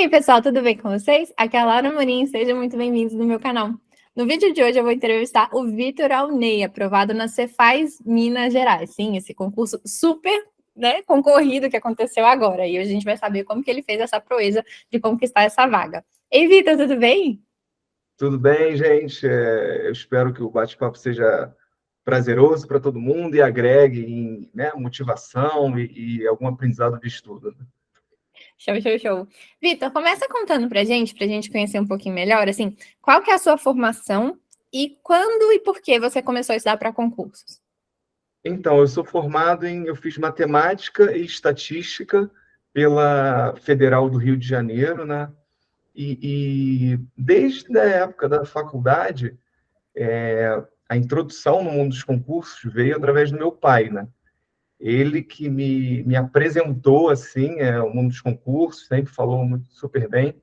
aí, pessoal, tudo bem com vocês? Aqui é a Laura Morim, sejam muito bem-vindos no meu canal. No vídeo de hoje eu vou entrevistar o Vitor Alnei, aprovado na Cefaz Minas Gerais. Sim, esse concurso super, concorrido que aconteceu agora. E hoje a gente vai saber como que ele fez essa proeza de conquistar essa vaga. Ei, Vitor, tudo bem? Tudo bem, gente? Eu espero que o bate-papo seja prazeroso para todo mundo e agregue em, motivação e algum aprendizado de estudo. Show, show, show. Vitor, começa contando pra gente conhecer um pouquinho melhor, assim, qual que é a sua formação e quando e por que você começou a estudar para concursos? Então, eu fiz matemática e estatística pela Federal do Rio de Janeiro, né? E desde a época da faculdade, a introdução no mundo dos concursos veio através do meu pai, né? Ele que me apresentou assim, o mundo dos concursos, sempre falou muito super bem,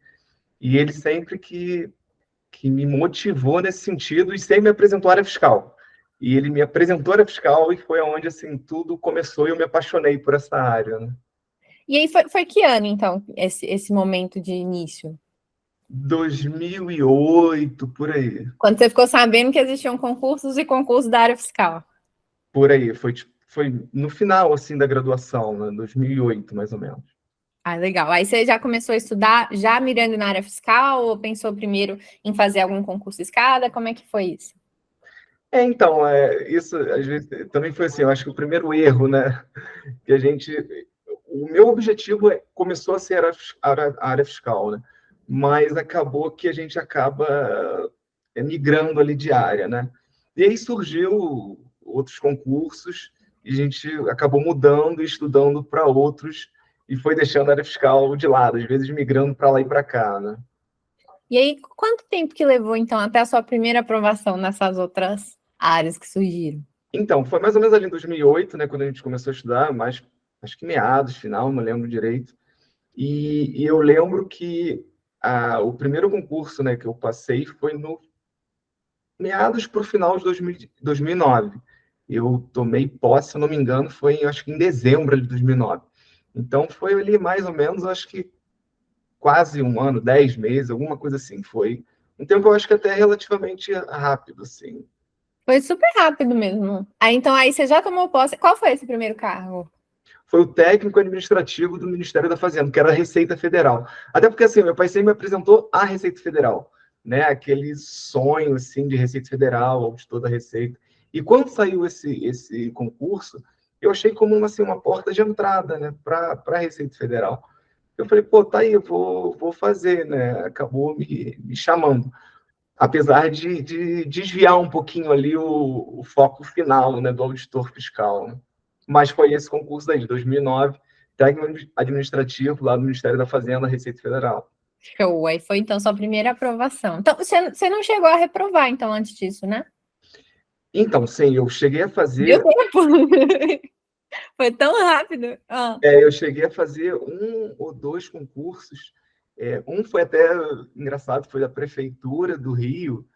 e ele sempre que me motivou nesse sentido e sempre me apresentou a área fiscal. E ele me apresentou a área fiscal e foi onde assim tudo começou e eu me apaixonei por essa área, né? E aí foi que ano, então, esse momento de início? 2008, por aí. Quando você ficou sabendo que existiam concursos e concursos da área fiscal? Por aí, foi no final assim da graduação, né? 2008, mais ou menos. Ah, legal. Aí você já começou a estudar, já mirando na área fiscal, ou pensou primeiro em fazer algum concurso escada? Como é que foi isso? Então, isso às vezes também foi assim, eu acho que o primeiro erro, né, que o meu objetivo começou a ser a área fiscal, né, mas acabou que a gente acaba migrando ali de área, né, e aí surgiu outros concursos e a gente acabou mudando e estudando para outros e foi deixando a área fiscal de lado, às vezes migrando para lá e para cá, né. E aí, quanto tempo que levou, então, até a sua primeira aprovação nessas outras áreas que surgiram? Então, foi mais ou menos ali em 2008, né, quando a gente começou a estudar, mas acho que meados, final, não lembro direito. E eu lembro que o primeiro concurso, né, que eu passei foi no meados para o final de 2009. Eu tomei posse, se eu não me engano, foi acho que em dezembro de 2009. Então foi ali mais ou menos, acho que quase um ano, 10 meses, alguma coisa assim. Foi um tempo, eu acho que até relativamente rápido, assim. Foi super rápido mesmo. Aí, então, aí você já tomou posse. Qual foi esse primeiro cargo? Foi o técnico administrativo do Ministério da Fazenda, que era a Receita Federal. Até porque, assim, meu pai sempre me apresentou a Receita Federal, né? Aquele sonho, assim, de Receita Federal, auditor da Receita. E quando saiu esse concurso, eu achei como uma, assim, uma porta de entrada, né, para a Receita Federal. Eu falei, pô, tá aí, eu vou fazer, né? Acabou me chamando. Apesar de desviar um pouquinho ali o foco final, né, do auditor fiscal, né? Mas foi esse concurso daí, de 2009, técnico administrativo lá do Ministério da Fazenda, Receita Federal. Show. Aí foi, então, sua primeira aprovação. Então, você não chegou a reprovar, então, antes disso, né? Então, sim, eu cheguei a Deu fazer, tempo. Foi tão rápido. Ah. eu cheguei a fazer um ou dois concursos. Um foi até engraçado, foi da Prefeitura do Rio,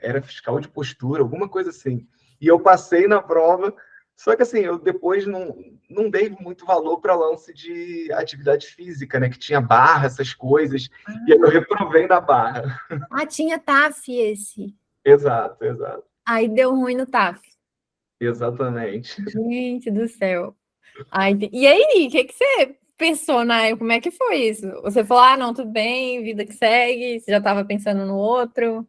era fiscal de postura, alguma coisa assim. E eu passei na prova, só que assim, eu depois não dei muito valor para lance de atividade física, né? Que tinha barra, essas coisas, e aí eu reprovei na barra. Ah, tinha TAF esse. Exato, exato. Aí deu ruim no TAF. Exatamente. Gente do céu. Ai, e aí, o que você pensou na época? Como é que foi isso? Você falou, ah, não, tudo bem, vida que segue, você já estava pensando no outro?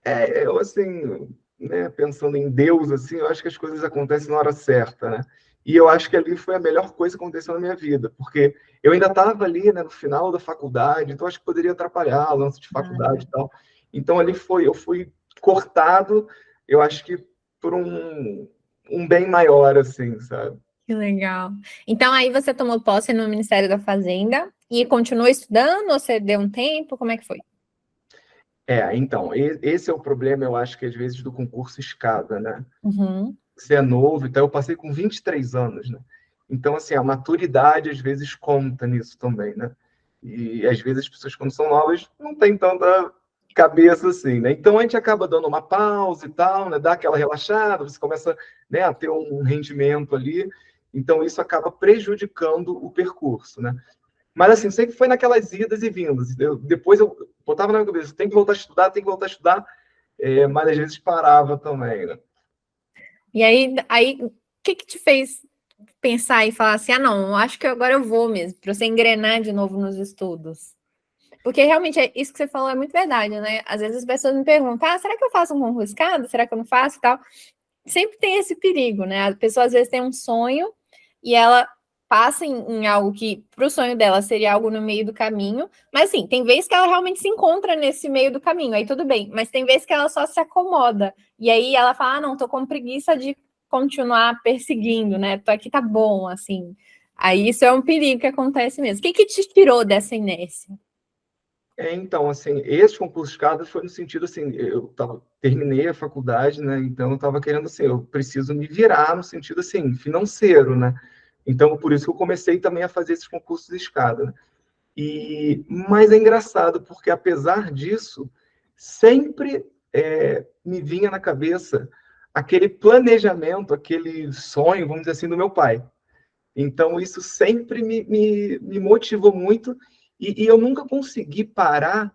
Eu assim, né, pensando em Deus, assim, eu acho que as coisas acontecem na hora certa, né? E eu acho que ali foi a melhor coisa que aconteceu na minha vida, porque eu ainda estava ali, né, no final da faculdade, então acho que poderia atrapalhar o lance de faculdade e tal. Então ali eu fui cortado, eu acho que por um bem maior, assim, sabe? Que legal. Então, aí você tomou posse no Ministério da Fazenda e continuou estudando, ou você deu um tempo? Como é que foi? Então, esse é o problema, eu acho que às vezes do concurso escada, né? Uhum. Você é novo, então eu passei com 23 anos, né? Então, assim, a maturidade às vezes conta nisso também, né? E às vezes as pessoas, quando são novas, não têm tanta cabeça assim, né? Então a gente acaba dando uma pausa e tal, né? Dá aquela relaxada, você começa, né, a ter um rendimento ali, então isso acaba prejudicando o percurso, né? Mas, assim, sempre foi naquelas idas e vindas. Depois eu botava na minha cabeça, tem que voltar a estudar, tem que voltar a estudar, mas às vezes parava também, né? E aí o que que te fez pensar e falar assim, ah, não, acho que agora eu vou mesmo, para você engrenar de novo nos estudos? Porque realmente isso que você falou é muito verdade, né? Às vezes as pessoas me perguntam, ah, será que eu faço um concurso riscado? Será que eu não faço e tal? Sempre tem esse perigo, né? A pessoa às vezes tem um sonho e ela passa em algo que para o sonho dela seria algo no meio do caminho, mas assim, tem vezes que ela realmente se encontra nesse meio do caminho, aí tudo bem, mas tem vezes que ela só se acomoda, e aí ela fala, ah, não, tô com preguiça de continuar perseguindo, né? Tô aqui, tá bom, assim. Aí isso é um perigo que acontece mesmo. O que que te tirou dessa inércia? Então, assim, esse concurso de escada foi no sentido, assim, terminei a faculdade, né, então eu estava querendo, assim, eu preciso me virar no sentido, assim, financeiro, né, então por isso que eu comecei também a fazer esses concursos de escada, né? Mas é engraçado, porque apesar disso, sempre me vinha na cabeça aquele planejamento, aquele sonho, vamos dizer assim, do meu pai. Então, isso sempre me motivou muito e eu nunca consegui parar,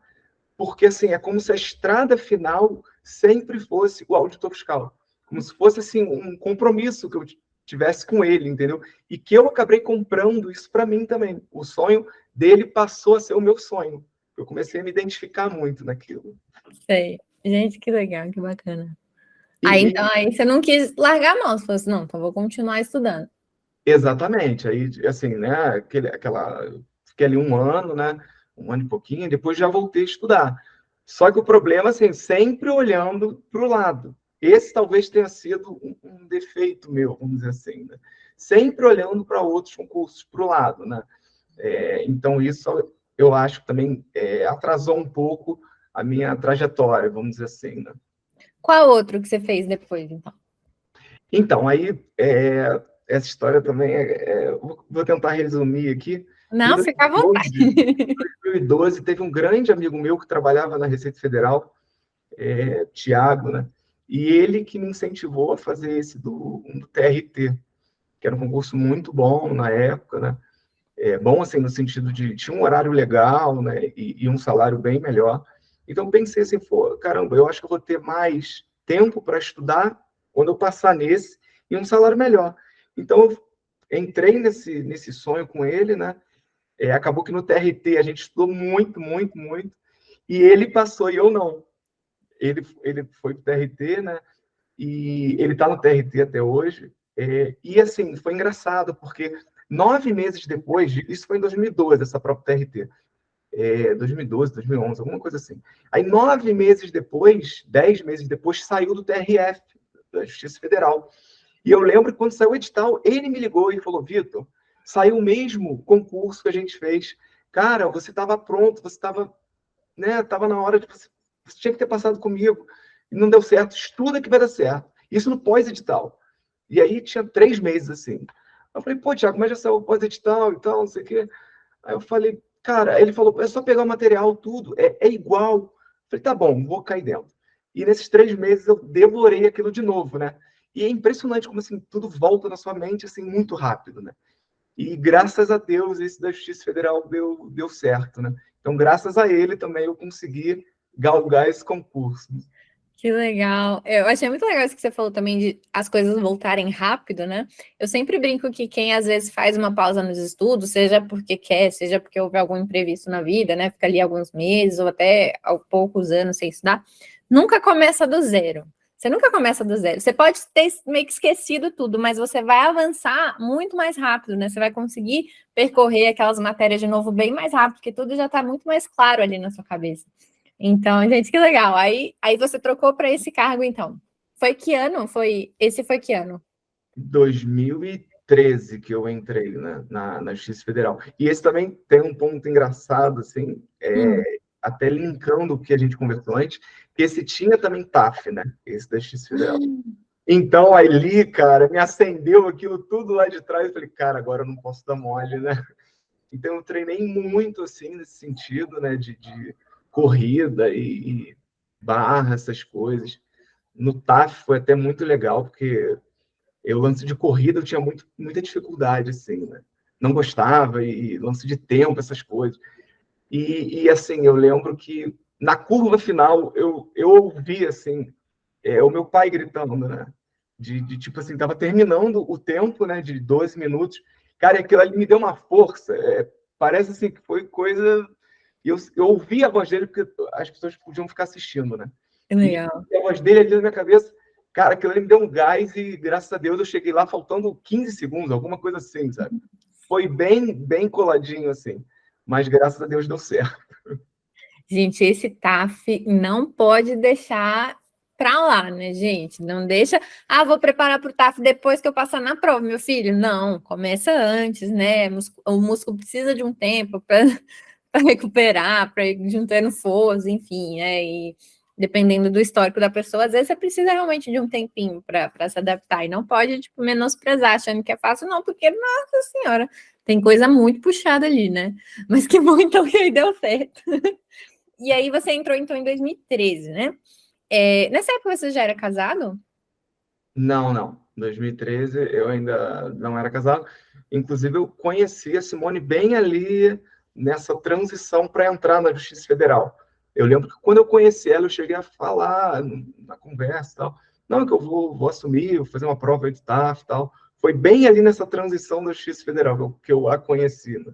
porque assim, é como se a estrada final sempre fosse o auditor fiscal, como se fosse assim, um compromisso que eu tivesse com ele, entendeu? E que eu acabei comprando isso para mim também. O sonho dele passou a ser o meu sonho. Eu comecei a me identificar muito naquilo. Sei. Gente, que legal, que bacana. E, Aí e então, aí você não quis largar a mão, você falou assim, não, então vou continuar estudando. exatamente, aí assim, né? Fiquei ali um ano, né? Um ano e pouquinho, depois já voltei a estudar. Só que o problema, assim, sempre olhando para o lado. Esse talvez tenha sido um defeito meu, vamos dizer assim, né? Sempre olhando para outros concursos, para o lado, né? Então, isso eu acho que também atrasou um pouco a minha trajetória, vamos dizer assim, né? Qual outro que você fez depois, então? Então, aí, essa história também, vou tentar resumir aqui. Em Não, fica à vontade. 2012, 2012, teve um grande amigo meu que trabalhava na Receita Federal, Tiago, né? E ele que me incentivou a fazer do TRT, que era um concurso muito bom na época, né? Bom, assim, no sentido de tinha um horário legal, né? E um salário bem melhor. Então, pensei assim, pô, caramba, eu acho que eu vou ter mais tempo para estudar quando eu passar nesse e um salário melhor. Então, eu entrei nesse sonho com ele, né? Acabou que no TRT a gente estudou muito, muito, muito, e ele passou e eu não. Ele foi para o TRT, né? E ele está no TRT até hoje. E assim, foi engraçado, porque 9 meses depois, isso foi em 2012, essa própria TRT, 2012, 2011, alguma coisa assim. Aí, 9 meses depois, 10 meses depois, saiu do TRF, da Justiça Federal. E eu lembro que quando saiu o edital, ele me ligou e falou: Vitor, saiu o mesmo concurso que a gente fez. Cara, você estava pronto, você estava, né, tava na hora de você tinha que ter passado comigo. E não deu certo, estuda que vai dar certo. Isso no pós-edital. E aí tinha 3 meses assim. Eu falei, pô, Thiago, mas já saiu o pós-edital e tal, não sei o quê. Aí eu falei, cara, ele falou, é só pegar o material, tudo, é igual. Eu falei, tá bom, vou cair dentro. E nesses 3 meses eu devorei aquilo de novo, né? E é impressionante como assim, tudo volta na sua mente assim muito rápido, né? E graças a Deus esse da Justiça Federal deu certo, né? Então, graças a ele também eu consegui galgar esse concurso. Que legal. Eu achei muito legal isso que você falou também de as coisas voltarem rápido, né? Eu sempre brinco que quem às vezes faz uma pausa nos estudos, seja porque quer, seja porque houve algum imprevisto na vida, né? Fica ali alguns meses ou até poucos anos sem estudar, nunca começa do zero. Você nunca começa do zero. Você pode ter meio que esquecido tudo, mas você vai avançar muito mais rápido, né? Você vai conseguir percorrer aquelas matérias de novo bem mais rápido, porque tudo já está muito mais claro ali na sua cabeça. Então, gente, que legal. Aí você trocou para esse cargo, então. Foi que ano? Esse foi que ano? 2013 que eu entrei, né, na Justiça Federal. E esse também tem um ponto engraçado, assim, Hum. até linkando o que a gente conversou antes, que esse tinha também TAF, né? Esse da Justiça Federal. Então, ali, cara, me acendeu aquilo tudo lá de trás. Eu falei, cara, agora eu não posso dar mole, né? Então, eu treinei muito, assim, nesse sentido, né, de corrida e barra, essas coisas. No TAF foi até muito legal, porque eu, lance de corrida, eu tinha muita dificuldade, assim, né? não gostava, e lance de tempo, essas coisas. E assim, eu lembro que na curva final eu ouvi assim, o meu pai gritando, né? De tipo assim, tava terminando o tempo, né? De 12 minutos. Cara, aquilo ali me deu uma força. Parece assim que foi coisa. Eu ouvi a voz dele porque as pessoas podiam ficar assistindo, né? Que E legal. a voz dele ali na minha cabeça, cara, aquilo ali me deu um gás e graças a Deus eu cheguei lá faltando 15 segundos, alguma coisa assim, sabe? Foi bem coladinho assim, mas graças a Deus deu certo. Gente, esse TAF não pode deixar pra lá, né, gente? Não deixa, vou preparar para o TAF depois que eu passar na prova, meu filho. Não, começa antes, né? O músculo precisa de um tempo para recuperar, para ir juntando força, enfim, né? E dependendo do histórico da pessoa, às vezes você precisa realmente de um tempinho para se adaptar. E não pode, tipo, menosprezar, achando que é fácil, não, porque, nossa senhora, tem coisa muito puxada ali, né? Mas que bom, então, que aí deu certo. E aí você entrou, então, em 2013, né? Nessa época você já era casado? Não. Em 2013 eu ainda não era casado. Inclusive, eu conheci a Simone bem ali nessa transição para entrar na Justiça Federal. Eu lembro que quando eu conheci ela, eu cheguei a falar na conversa e tal. Não, que eu vou assumir, vou fazer uma prova de TAF e tal. Foi bem ali nessa transição da Justiça Federal que eu a conheci, né?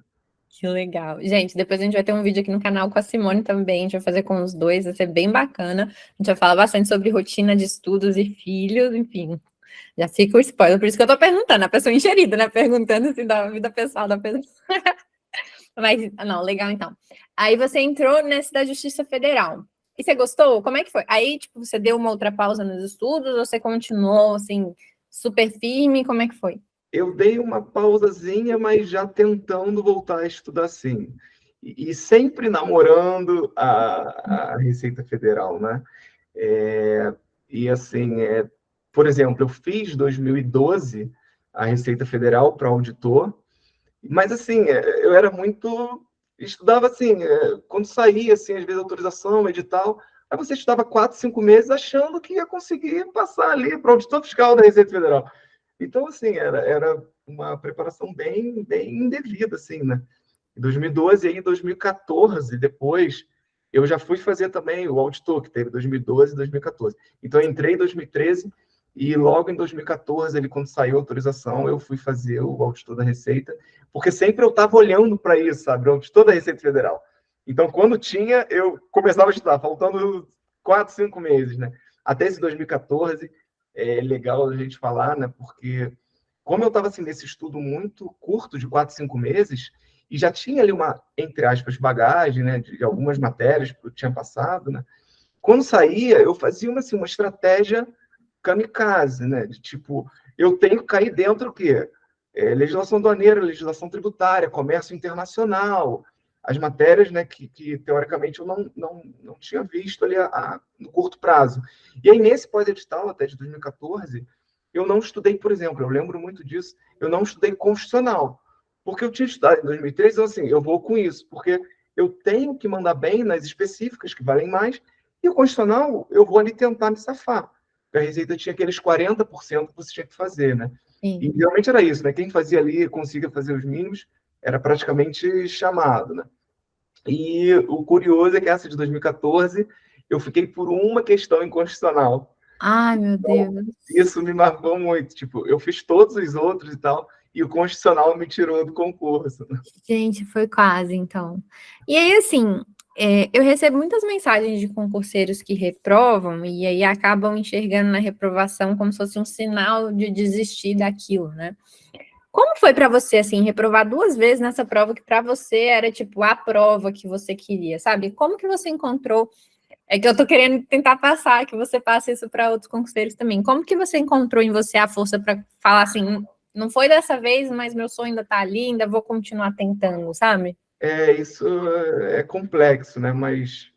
Que legal. Gente, depois a gente vai ter um vídeo aqui no canal com a Simone também, a gente vai fazer com os dois, vai ser bem bacana. A gente vai falar bastante sobre rotina de estudos e filhos, enfim. Já fica o spoiler, por isso que eu tô perguntando, a pessoa enxerida, né? Perguntando assim da vida pessoal da pessoa. Mas, não, legal então. Aí você entrou nesse da Justiça Federal. E você gostou? Como é que foi? Aí, tipo, você deu uma outra pausa nos estudos ou você continuou, assim, super firme? Como é que foi? Eu dei uma pausazinha, mas já tentando voltar a estudar sim. E sempre namorando a Receita Federal, né? É, e assim, por exemplo, eu fiz 2012 a Receita Federal para auditor, mas assim, eu era muito. Estudava assim, quando saía, assim, às vezes autorização, edital, aí você estudava 4, 5 meses achando que ia conseguir passar ali para auditor fiscal da Receita Federal. Então, assim, era uma preparação bem indevida, assim, né? Em 2012, aí em 2014, depois, eu já fui fazer também o auditor, que teve 2012 e 2014. Então, eu entrei em 2013 e logo em 2014, ele, quando saiu a autorização, eu fui fazer o auditor da Receita, porque sempre eu estava olhando para isso, sabe? O auditor da Receita Federal. Então, quando tinha, eu começava a estudar, faltando 4, 5 meses, né? Até esse 2014, é legal a gente falar, né? Porque como eu estava assim, nesse estudo muito curto, de 4, 5 meses, e já tinha ali uma, entre aspas, bagagem, né, de algumas matérias que eu tinha passado, né? Quando saía, eu fazia uma, assim, uma estratégia kamikaze, né? De tipo, eu tenho que cair dentro o quê? Legislação aduaneira, legislação tributária, comércio internacional, as matérias, né, que teoricamente eu não tinha visto ali no curto prazo. E aí, nesse pós-edital, até de 2014, eu não estudei, por exemplo, eu lembro muito disso, eu não estudei constitucional, porque eu tinha estudado em 2003, então assim, eu vou com isso, porque eu tenho que mandar bem nas específicas, que valem mais, e o constitucional, eu vou ali tentar me safar. Porque a Receita tinha aqueles 40% que você tinha que fazer, né? E Sim. realmente era isso, né? Quem fazia ali, conseguia fazer os mínimos, era praticamente chamado, né? E o curioso é que essa de 2014, eu fiquei por uma questão inconstitucional. Ai, meu Então, Deus. isso me marcou muito. Tipo, eu fiz todos os outros e tal, e o constitucional me tirou do concurso. Gente, foi quase, então. E aí, assim, eu recebo muitas mensagens de concurseiros que reprovam e aí acabam enxergando na reprovação como se fosse um sinal de desistir daquilo, né? Como foi para você, assim, reprovar 2 vezes nessa prova que para você era, tipo, a prova que você queria, sabe? Como que você encontrou? É que eu tô querendo tentar passar, que você passe isso para outros concurseiros também. Como que você encontrou em você a força para falar assim, não foi dessa vez, mas meu sonho ainda tá ali, ainda vou continuar tentando, sabe? Isso é complexo, né? Mas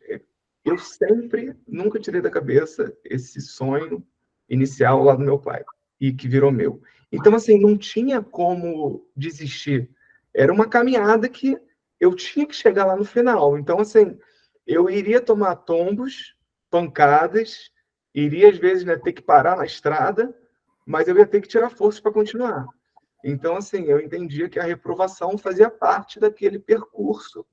eu sempre, nunca tirei da cabeça esse sonho inicial lá do meu pai, e que virou meu. Então, assim, não tinha como desistir. Era uma caminhada que eu tinha que chegar lá no final. Então, assim, eu iria tomar tombos, pancadas, iria, às vezes, né, ter que parar na estrada, mas eu ia ter que tirar forças para continuar. Então, assim, eu entendia que a reprovação fazia parte daquele percurso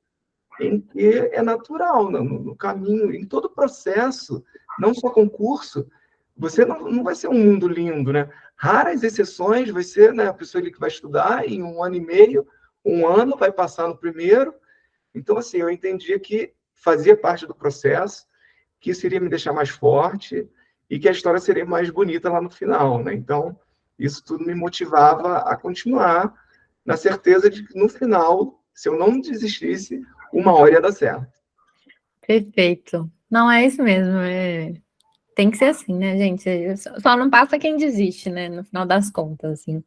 em que é natural, no caminho, em todo processo, não só concurso, você não vai ser um mundo lindo, né? Raras exceções, vai ser, né, a pessoa ali que vai estudar em 1 ano e meio, 1 ano, vai passar no primeiro. Então, assim, eu entendia que fazia parte do processo, que isso iria me deixar mais forte e que a história seria mais bonita lá no final, né? Então, isso tudo me motivava a continuar, na certeza de que no final, se eu não desistisse, uma hora ia dar certo. Perfeito. Não é isso mesmo, tem que ser assim, né, gente? Só não passa quem desiste, né, no final das contas, assim.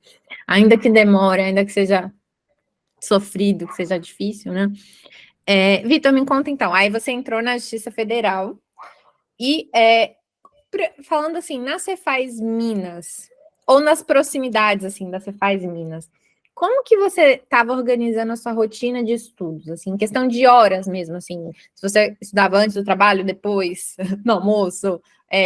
Ainda que demore, ainda que seja sofrido, que seja difícil, né? Vitor, me conta então, aí você entrou na Justiça Federal e falando assim, na Cefaz Minas, ou nas proximidades, assim, da Cefaz Minas, como que você estava organizando a sua rotina de estudos, assim, em questão de horas mesmo, assim, se você estudava antes do trabalho, depois, no almoço,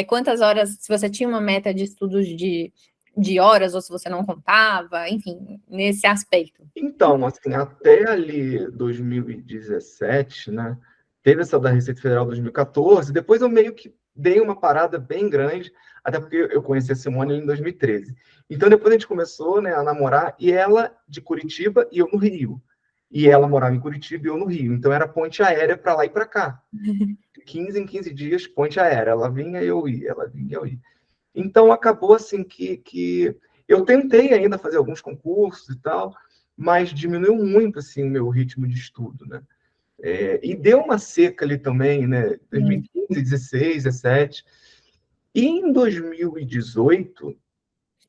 quantas horas, se você tinha uma meta de estudos de horas, ou se você não contava, enfim, nesse aspecto. Então, assim, até ali 2017, né, teve essa da Receita Federal 2014, depois eu meio que dei uma parada bem grande, até porque eu conheci a Simone em 2013. Então, depois a gente começou, né, a namorar, e ela de Curitiba e eu no Rio. E ela morava em Curitiba e eu no Rio. Então, era ponte aérea para lá e para cá. 15 em 15 dias, ponte aérea. Ela vinha e eu ia, ela vinha e eu ia. Então, acabou assim que eu tentei ainda fazer alguns concursos e tal, mas diminuiu muito assim o meu ritmo de estudo, né? E deu uma seca ali também, né? 2015, 16, 17. E em 2018,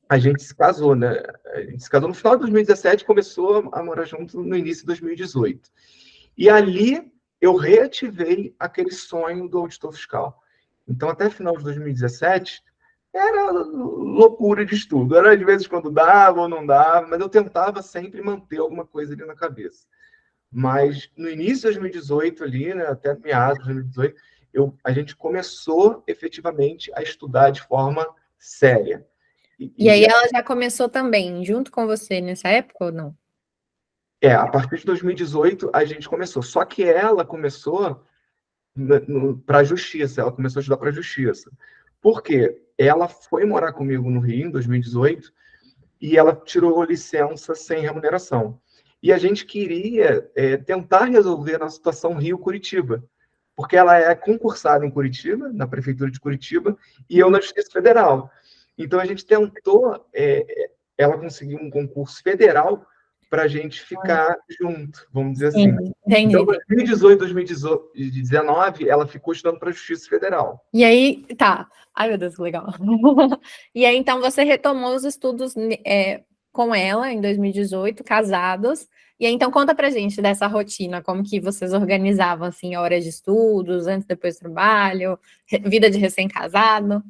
a gente se casou, né? A gente se casou no final de 2017, começou a morar junto no início de 2018. E ali eu reativei aquele sonho do auditor fiscal. Então, até final de 2017, era loucura de estudo. Era às vezes quando dava ou não dava, mas eu tentava sempre manter alguma coisa ali na cabeça. Mas no início de 2018, ali, né, até meados de 2018, a gente começou efetivamente a estudar de forma séria. E aí ela já começou também, junto com você nessa época ou não? A partir de 2018 a gente começou. Só que ela começou para a justiça, ela começou a estudar para a justiça. Por quê? Ela foi morar comigo no Rio em 2018 e ela tirou licença sem remuneração. E a gente queria tentar resolver a situação Rio-Curitiba, porque ela é concursada em Curitiba, na Prefeitura de Curitiba, e eu na Justiça Federal. Então, a gente tentou, ela conseguir um concurso federal para a gente ficar junto, vamos dizer assim. Entendi. Então, 2018, 2019, ela ficou estudando para a Justiça Federal. E aí, tá. Ai, meu Deus, que legal. E aí, então, você retomou os estudos com ela em 2018, casados. E aí, então, conta pra gente dessa rotina, como que vocês organizavam, assim, horas de estudos, antes e depois do trabalho, vida de recém-casado.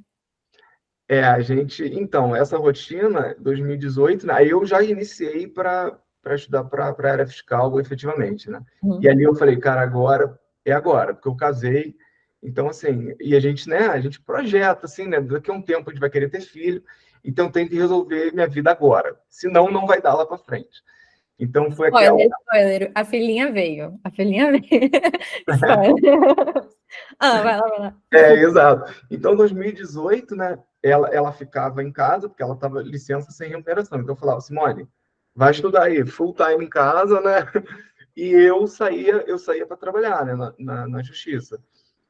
Então, essa rotina, 2018, né, aí eu já iniciei para estudar para a área fiscal, efetivamente, né? E ali eu falei, cara, agora é agora, porque eu casei. Então, assim, e a gente, né, a gente projeta, assim, né, daqui a um tempo a gente vai querer ter filho, então tem que resolver minha vida agora, senão não vai dar lá para frente. Então, foi aquela... Spoiler, a filhinha veio. A filhinha veio. Spoiler. Vai lá, vai lá. Exato. Então, 2018, né, ela ficava em casa, porque ela estava licença sem remuneração. Então, eu falava, Simone, vai estudar aí, full time em casa, né? E eu saía para trabalhar, né, na justiça.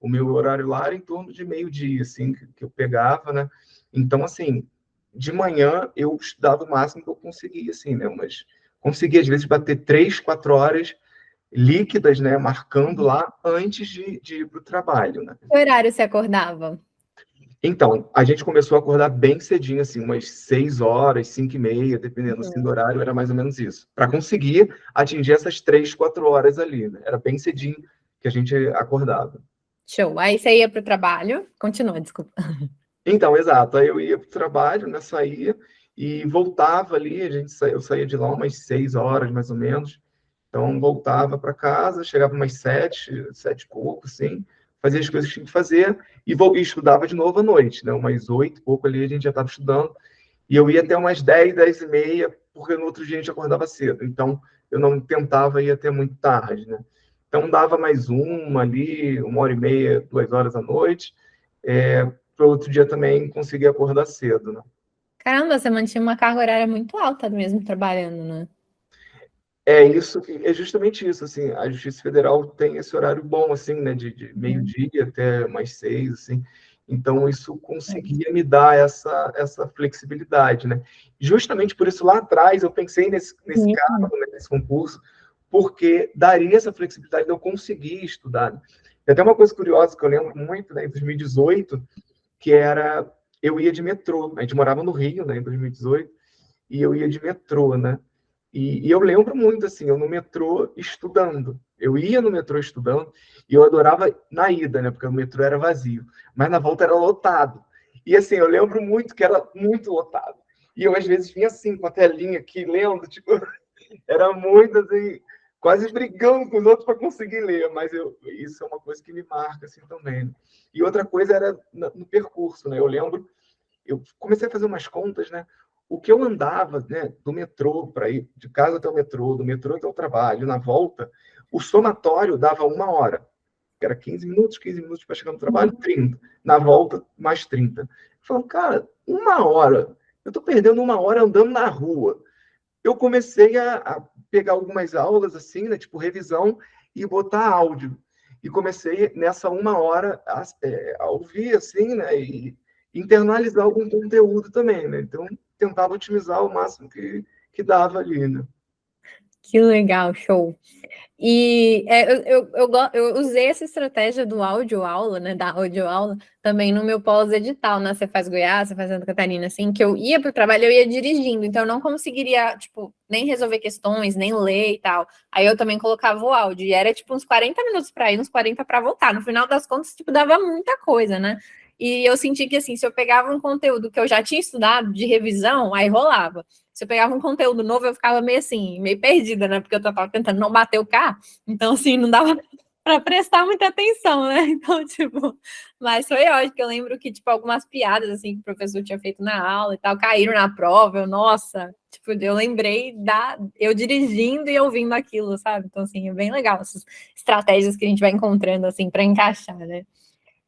O meu horário lá era em torno de meio-dia, assim, que eu pegava, né? Então, assim, de manhã eu estudava o máximo que eu conseguia, assim, né? Mas conseguia, às vezes, bater 3, 4 horas líquidas, né? Marcando lá antes de ir para o trabalho, né? Que horário você acordava? Então, a gente começou a acordar bem cedinho, assim, umas 6 horas, 5h30, dependendo assim, do horário, era mais ou menos isso. Para conseguir atingir essas 3, 4 horas ali, né? Era bem cedinho que a gente acordava. Show. Aí você ia para o trabalho. Continua, desculpa. Então, exato. Aí eu ia para o trabalho, né? Saía e voltava ali. Eu saía de lá umas 6 horas, mais ou menos. Então, voltava para casa, chegava umas 7, 7 e pouco, assim, fazia as coisas que tinha que fazer e estudava de novo à noite, né? Umas 8 e pouco ali a gente já estava estudando. E eu ia até umas 10, 10h30, porque no outro dia a gente acordava cedo. Então, eu não tentava ir até muito tarde, né? Então, dava mais uma ali, 1h30, 2 horas à noite, para o outro dia também conseguir acordar cedo, né? Caramba, você mantinha uma carga horária muito alta mesmo trabalhando, né? É justamente isso, assim, a Justiça Federal tem esse horário bom, assim, né, de meio-dia até mais 6, assim, então isso conseguia me dar essa flexibilidade, né? Justamente por isso, lá atrás, eu pensei nesse cargo, né, nesse concurso, porque daria essa flexibilidade de eu conseguir estudar, né? Tem até uma coisa curiosa que eu lembro muito, né, em 2018, que era, eu ia de metrô, a gente morava no Rio, né, em 2018, e eu ia de metrô, né? E eu lembro muito, assim, eu no metrô estudando. Eu ia no metrô estudando e eu adorava na ida, né? Porque o metrô era vazio. Mas na volta era lotado. E, assim, eu lembro muito que era muito lotado. E eu, às vezes, vinha assim, com a telinha aqui, lendo, tipo, era muito, assim, quase brigando com os outros para conseguir ler. Mas isso é uma coisa que me marca, assim, também. Né? E outra coisa era no percurso, né? Eu lembro, eu comecei a fazer umas contas, né? O que eu andava, né, do metrô para ir de casa até o metrô, do metrô até o trabalho, na volta, o somatório dava 1 hora, que era 15 minutos para chegar no trabalho, 30. Na volta, mais 30. Eu falo, cara, 1 hora, eu estou perdendo 1 hora andando na rua. Eu comecei a pegar algumas aulas, assim, né, tipo revisão, e botar áudio. E comecei, nessa 1 hora, a ouvir, assim, né, e internalizar algum conteúdo também, né? Então, tentava otimizar o máximo que dava ali, né? Que legal, show. E eu usei essa estratégia do áudio-aula, né, da áudio-aula, também no meu pós-edital, né, Você Faz Goiás, Você Faz Santa Catarina, assim, que eu ia para o trabalho, eu ia dirigindo, então eu não conseguiria, tipo, nem resolver questões, nem ler e tal. Aí eu também colocava o áudio, e era, tipo, uns 40 minutos para ir, uns 40 para voltar. No final das contas, tipo, dava muita coisa, né? E eu senti que, assim, se eu pegava um conteúdo que eu já tinha estudado, de revisão, aí rolava. Se eu pegava um conteúdo novo, eu ficava meio assim, meio perdida, né? Porque eu tava tentando não bater o carro. Então, assim, não dava para prestar muita atenção, né? Então, tipo, mas foi ótimo, que eu lembro que, tipo, algumas piadas, assim, que o professor tinha feito na aula e tal, caíram na prova, nossa, tipo, eu lembrei eu dirigindo e ouvindo aquilo, sabe? Então, assim, é bem legal essas estratégias que a gente vai encontrando, assim, para encaixar, né?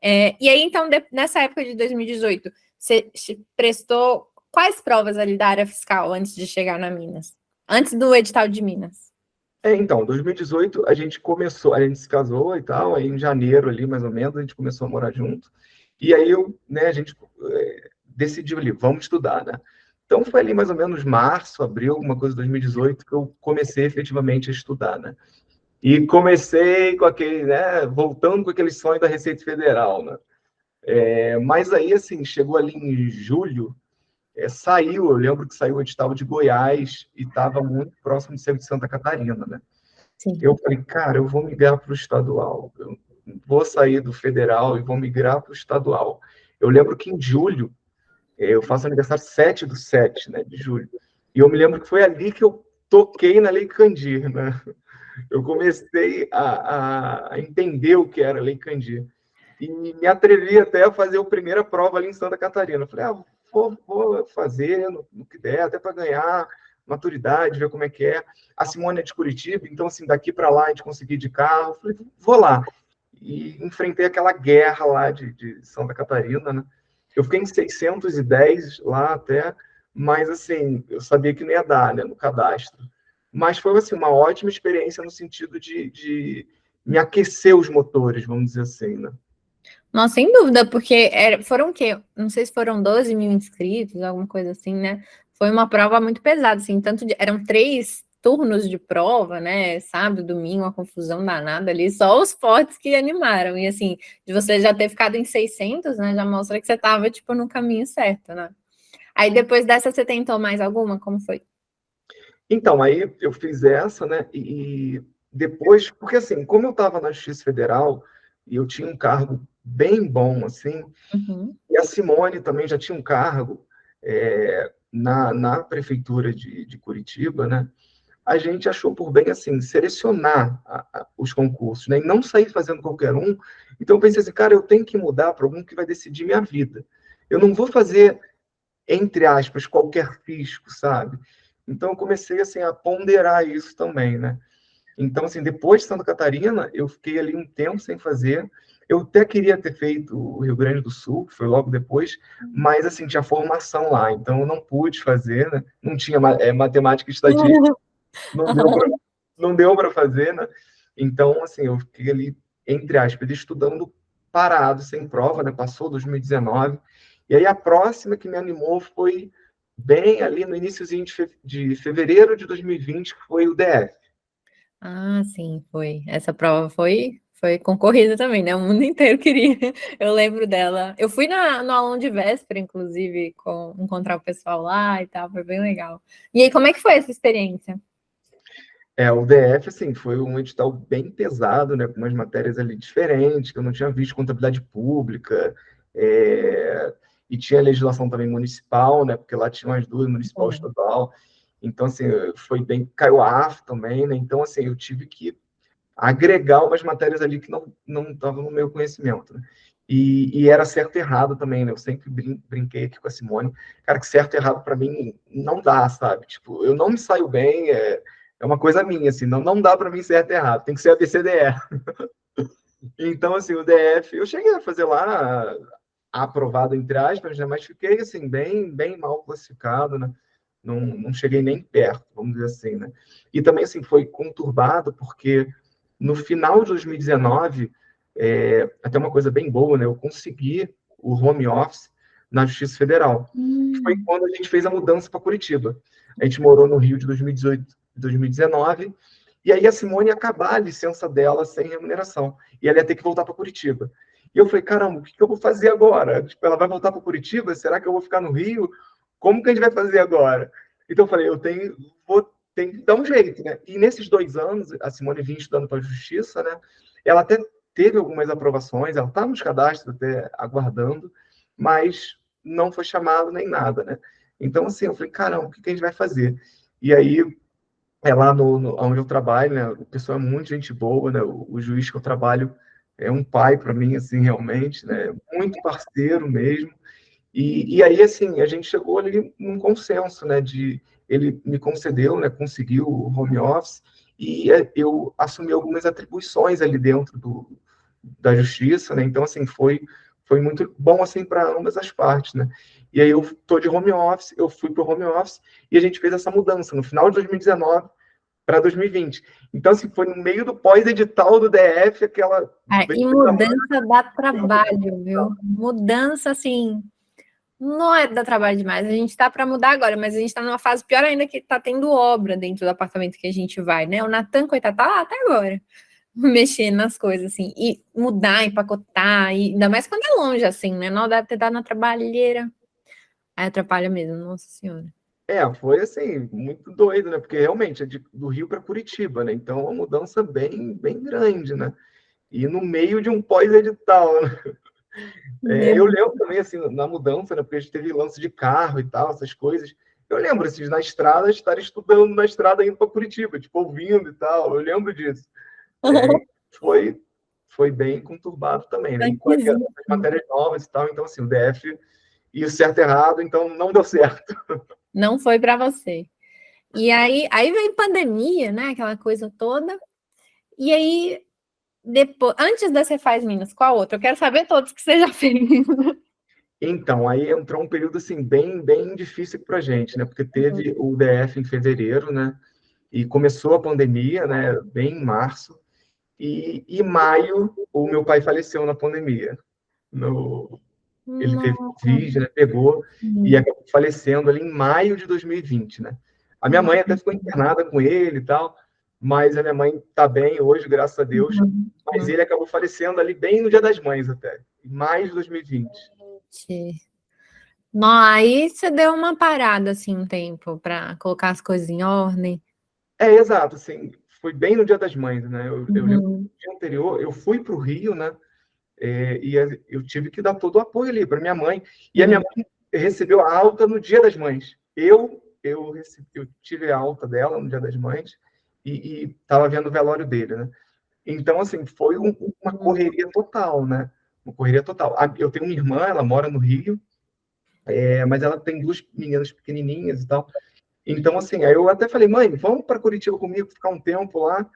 E aí, então, nessa época de 2018, você prestou quais provas ali da área fiscal antes de chegar na Minas? Antes do edital de Minas? Então, 2018 a gente se casou e tal, aí em janeiro ali, mais ou menos, a gente começou a morar junto. E aí né, a gente decidiu ali, vamos estudar, né? Então foi ali mais ou menos março, abril, alguma coisa de 2018 que eu comecei efetivamente a estudar, né? E comecei com aquele, né, voltando com aquele sonho da Receita Federal, né? Mas aí, assim, chegou ali em julho, eu lembro que saiu o edital de Goiás e estava muito próximo de ser de Santa Catarina, né? Sim. Eu falei, cara, eu vou migrar para o estadual. Eu vou sair do federal e vou migrar para o estadual. Eu lembro que em julho, eu faço aniversário 7/7, né, de julho. E eu me lembro que foi ali que eu toquei na Lei Candir, né? Eu comecei a entender o que era a Lei Candir. E me atrevi até a fazer a primeira prova ali em Santa Catarina. Eu falei, vou fazer no que der, até para ganhar maturidade, ver como é que é. A Simone é de Curitiba, então, assim, daqui para lá a gente conseguir ir de carro. Eu falei, vou lá. E enfrentei aquela guerra lá de Santa Catarina, né? Eu fiquei em 610 lá até, mas, assim, eu sabia que não ia dar, né, no cadastro. Mas foi, assim, uma ótima experiência no sentido de me aquecer os motores, vamos dizer assim, né? Nossa, sem dúvida, porque foram o quê? Não sei se foram 12 mil inscritos, alguma coisa assim, né? Foi uma prova muito pesada, assim, eram 3 turnos de prova, né? Sábado, domingo, uma confusão danada ali, só os fortes que animaram. E assim, de você já ter ficado em 600, né? Já mostra que você estava, tipo, no caminho certo, né? Aí depois dessa, você tentou mais alguma? Como foi? Então, aí eu fiz essa, né? E depois, porque assim, como eu estava na Justiça Federal e eu tinha um cargo bem bom, assim, Uhum. e a Simone também já tinha um cargo na prefeitura de Curitiba, né? A gente achou por bem, assim, selecionar os concursos, né? E não sair fazendo qualquer um. Então, eu pensei assim, cara, eu tenho que mudar para algum que vai decidir minha vida. Eu não vou fazer, entre aspas, qualquer fisco, sabe? Então, eu comecei, assim, a ponderar isso também, né? Então, assim, depois de Santa Catarina, eu fiquei ali um tempo sem fazer. Eu até queria ter feito o Rio Grande do Sul, que foi logo depois, mas, assim, tinha formação lá, então eu não pude fazer, né? Não tinha matemática e estatística, não deu para não deu para fazer, né? Então, assim, eu fiquei ali, entre aspas, estudando parado, sem prova, né? Passou 2019. E aí a próxima que me animou foi bem ali no iniciozinho de fevereiro de 2020, que foi o DF. Ah, sim, foi. Essa prova foi concorrida também, né? O mundo inteiro queria. Eu lembro dela. Eu fui no aulão de véspera, inclusive, encontrar o pessoal lá e tal, foi bem legal. E aí, como é que foi essa experiência? O DF, assim, foi um edital bem pesado, né, com umas matérias ali diferentes, que eu não tinha visto contabilidade pública, e tinha legislação também municipal, né, porque lá tinha as duas, municipal e estadual. Então, assim, foi bem, caiu a AF também, né, então, assim, eu tive que agregar umas matérias ali que não estavam no meu conhecimento, né? E era certo e errado também, né? Eu sempre brinquei aqui com a Simone, cara, que certo e errado para mim não dá, sabe? Tipo, eu não me saio bem, é uma coisa minha, assim, não dá para mim certo e errado, tem que ser ABCDE. Então, assim, o DF, eu cheguei a fazer lá aprovado, entre aspas, né? Mas fiquei, assim, bem mal classificado, né? Não cheguei nem perto, vamos dizer assim, né? E também, assim, foi conturbado porque no final de 2019, até uma coisa bem boa, né? Eu consegui o home office na Justiça Federal, que foi quando a gente fez a mudança para Curitiba. A gente morou no Rio de 2018, 2019, e aí a Simone ia acabar a licença dela sem remuneração, e ela ia ter que voltar para Curitiba. E eu falei, caramba, o que eu vou fazer agora? Tipo, ela vai voltar para Curitiba? Será que eu vou ficar no Rio? Como que a gente vai fazer agora? Então eu falei, vou tem que dar um jeito, né? E nesses 2 anos, a Simone vinha estudando para a Justiça, né? Ela até teve algumas aprovações, ela está nos cadastros até aguardando, mas não foi chamado nem nada, né? Então, assim, eu falei, caramba, o que a gente vai fazer? E aí, lá onde eu trabalho, né? O pessoal é muito gente boa, né? O juiz que eu trabalho é um pai para mim, assim, realmente, né? Muito parceiro mesmo. E aí, assim, a gente chegou ali num consenso, né, ele me concedeu, né, conseguiu o home office, e eu assumi algumas atribuições ali dentro da justiça, né, então, assim, foi muito bom, assim, para ambas as partes, né, e aí eu tô de home office, eu fui para o home office, e a gente fez essa mudança no final de 2019 para 2020. Então, assim, foi no meio do pós-edital do DF, aquela... E mudança dá trabalho, viu? Mudança, assim, não é dar trabalho demais. A gente tá para mudar agora, mas a gente tá numa fase pior ainda que tá tendo obra dentro do apartamento que a gente vai, né? O Natan, coitado, tá lá até agora, mexendo nas coisas, assim, e mudar, empacotar, e ainda mais quando é longe, assim, né? Não deve ter dado na trabalheira. Aí atrapalha mesmo, nossa senhora. Foi assim, muito doido, né? Porque realmente é do Rio para Curitiba, né? Então, é uma mudança bem grande, né? E no meio de um pós-edital, né? Eu lembro também, assim, na mudança, né? Porque a gente teve lance de carro e tal, essas coisas. Eu lembro, assim, na estrada, estar estudando na estrada indo para Curitiba, tipo, ouvindo e tal. Eu lembro disso. Foi, foi bem conturbado também, né? E com as matérias novas e tal. Então, assim, o DF e o certo e errado, então não deu certo. Não foi para você. E aí veio pandemia, né? Aquela coisa toda. E aí, depois, antes da Cefaz Minas, qual outra? Eu quero saber todos que você já fez. Então, aí entrou um período, assim, bem difícil para a gente, né? Porque teve o DF em fevereiro, né? E começou a pandemia, né? Bem em março. E em maio, o meu pai faleceu na pandemia. Ele teve Covid, né? Pegou e acabou falecendo ali em maio de 2020, né? A minha mãe até ficou internada com ele e tal, mas a minha mãe está bem hoje, graças a Deus. Mas ele acabou falecendo ali bem no Dia das Mães até, em maio de 2020. Não, aí você deu uma parada assim um tempo para colocar as coisas em ordem. Exato, assim, foi bem no Dia das Mães, né? Eu lembro que no dia anterior eu fui para o Rio, né? E eu tive que dar todo o apoio ali para minha mãe. E a minha mãe recebeu a alta no Dia das Mães. Eu tive a alta dela no Dia das Mães e estava vendo o velório dele, né? Então, assim, foi uma correria total, né? Uma correria total. Eu tenho uma irmã, ela mora no Rio, mas ela tem duas meninas pequenininhas e tal. Então, assim, aí eu até falei, mãe, vamos para Curitiba comigo, ficar um tempo lá.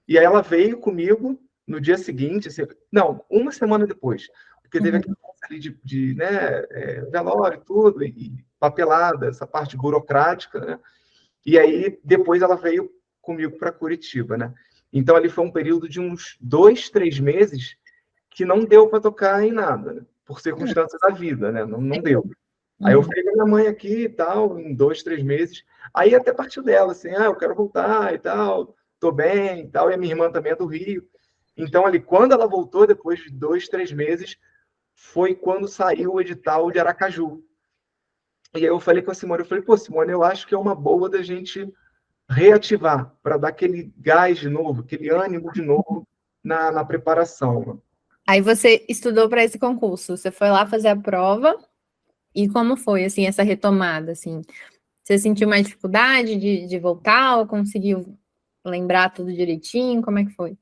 E aí ela veio comigo no dia seguinte, assim, não, uma semana depois, porque teve aquele lance ali né, velório, tudo, e papelada, essa parte burocrática, né? E aí depois ela veio comigo para Curitiba, né? Então ali foi um período de uns 2, 3 meses que não deu para tocar em nada, né? Por circunstâncias da vida, né? Não deu. Aí eu fiquei com a minha mãe aqui e tal, em 2, 3 meses. Aí até partiu dela, assim, eu quero voltar e tal, tô bem e tal. E a minha irmã também é do Rio. Então, ali, quando ela voltou, depois de 2, 3 meses, foi quando saiu o edital de Aracaju. E aí eu falei com a Simone, eu falei, pô, Simone, eu acho que é uma boa da gente reativar, para dar aquele gás de novo, aquele ânimo de novo na preparação. Aí você estudou para esse concurso, você foi lá fazer a prova, e como foi, assim, essa retomada, assim? Você sentiu mais dificuldade de voltar, ou conseguiu lembrar tudo direitinho? Como é que foi?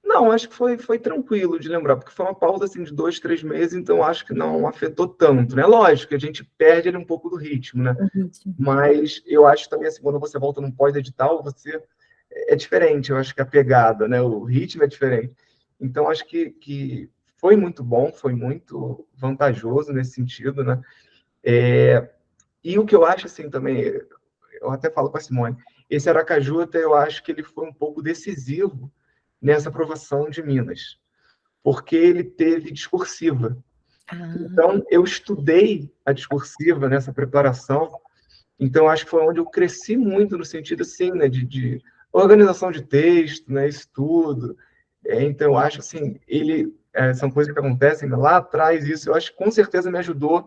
Não, acho que foi tranquilo de lembrar, porque foi uma pausa assim, de 2, 3 meses, então acho que não afetou tanto, né? Lógico que a gente perde ali um pouco do ritmo, né? O ritmo. Mas eu acho também assim, quando você volta num pós-edital, você é diferente, eu acho que a pegada, né? O ritmo é diferente. Então acho que foi muito bom, foi muito vantajoso nesse sentido, né? E o que eu acho assim também, eu até falo com a Simone, esse Aracaju até eu acho que ele foi um pouco decisivo nessa aprovação de Minas, porque ele teve discursiva. Ah, Então, eu estudei a discursiva nessa preparação, então acho que foi onde eu cresci muito no sentido assim, né, de organização de texto, né, estudo. Então, eu acho assim, são coisas que acontecem lá atrás, isso eu acho que com certeza me ajudou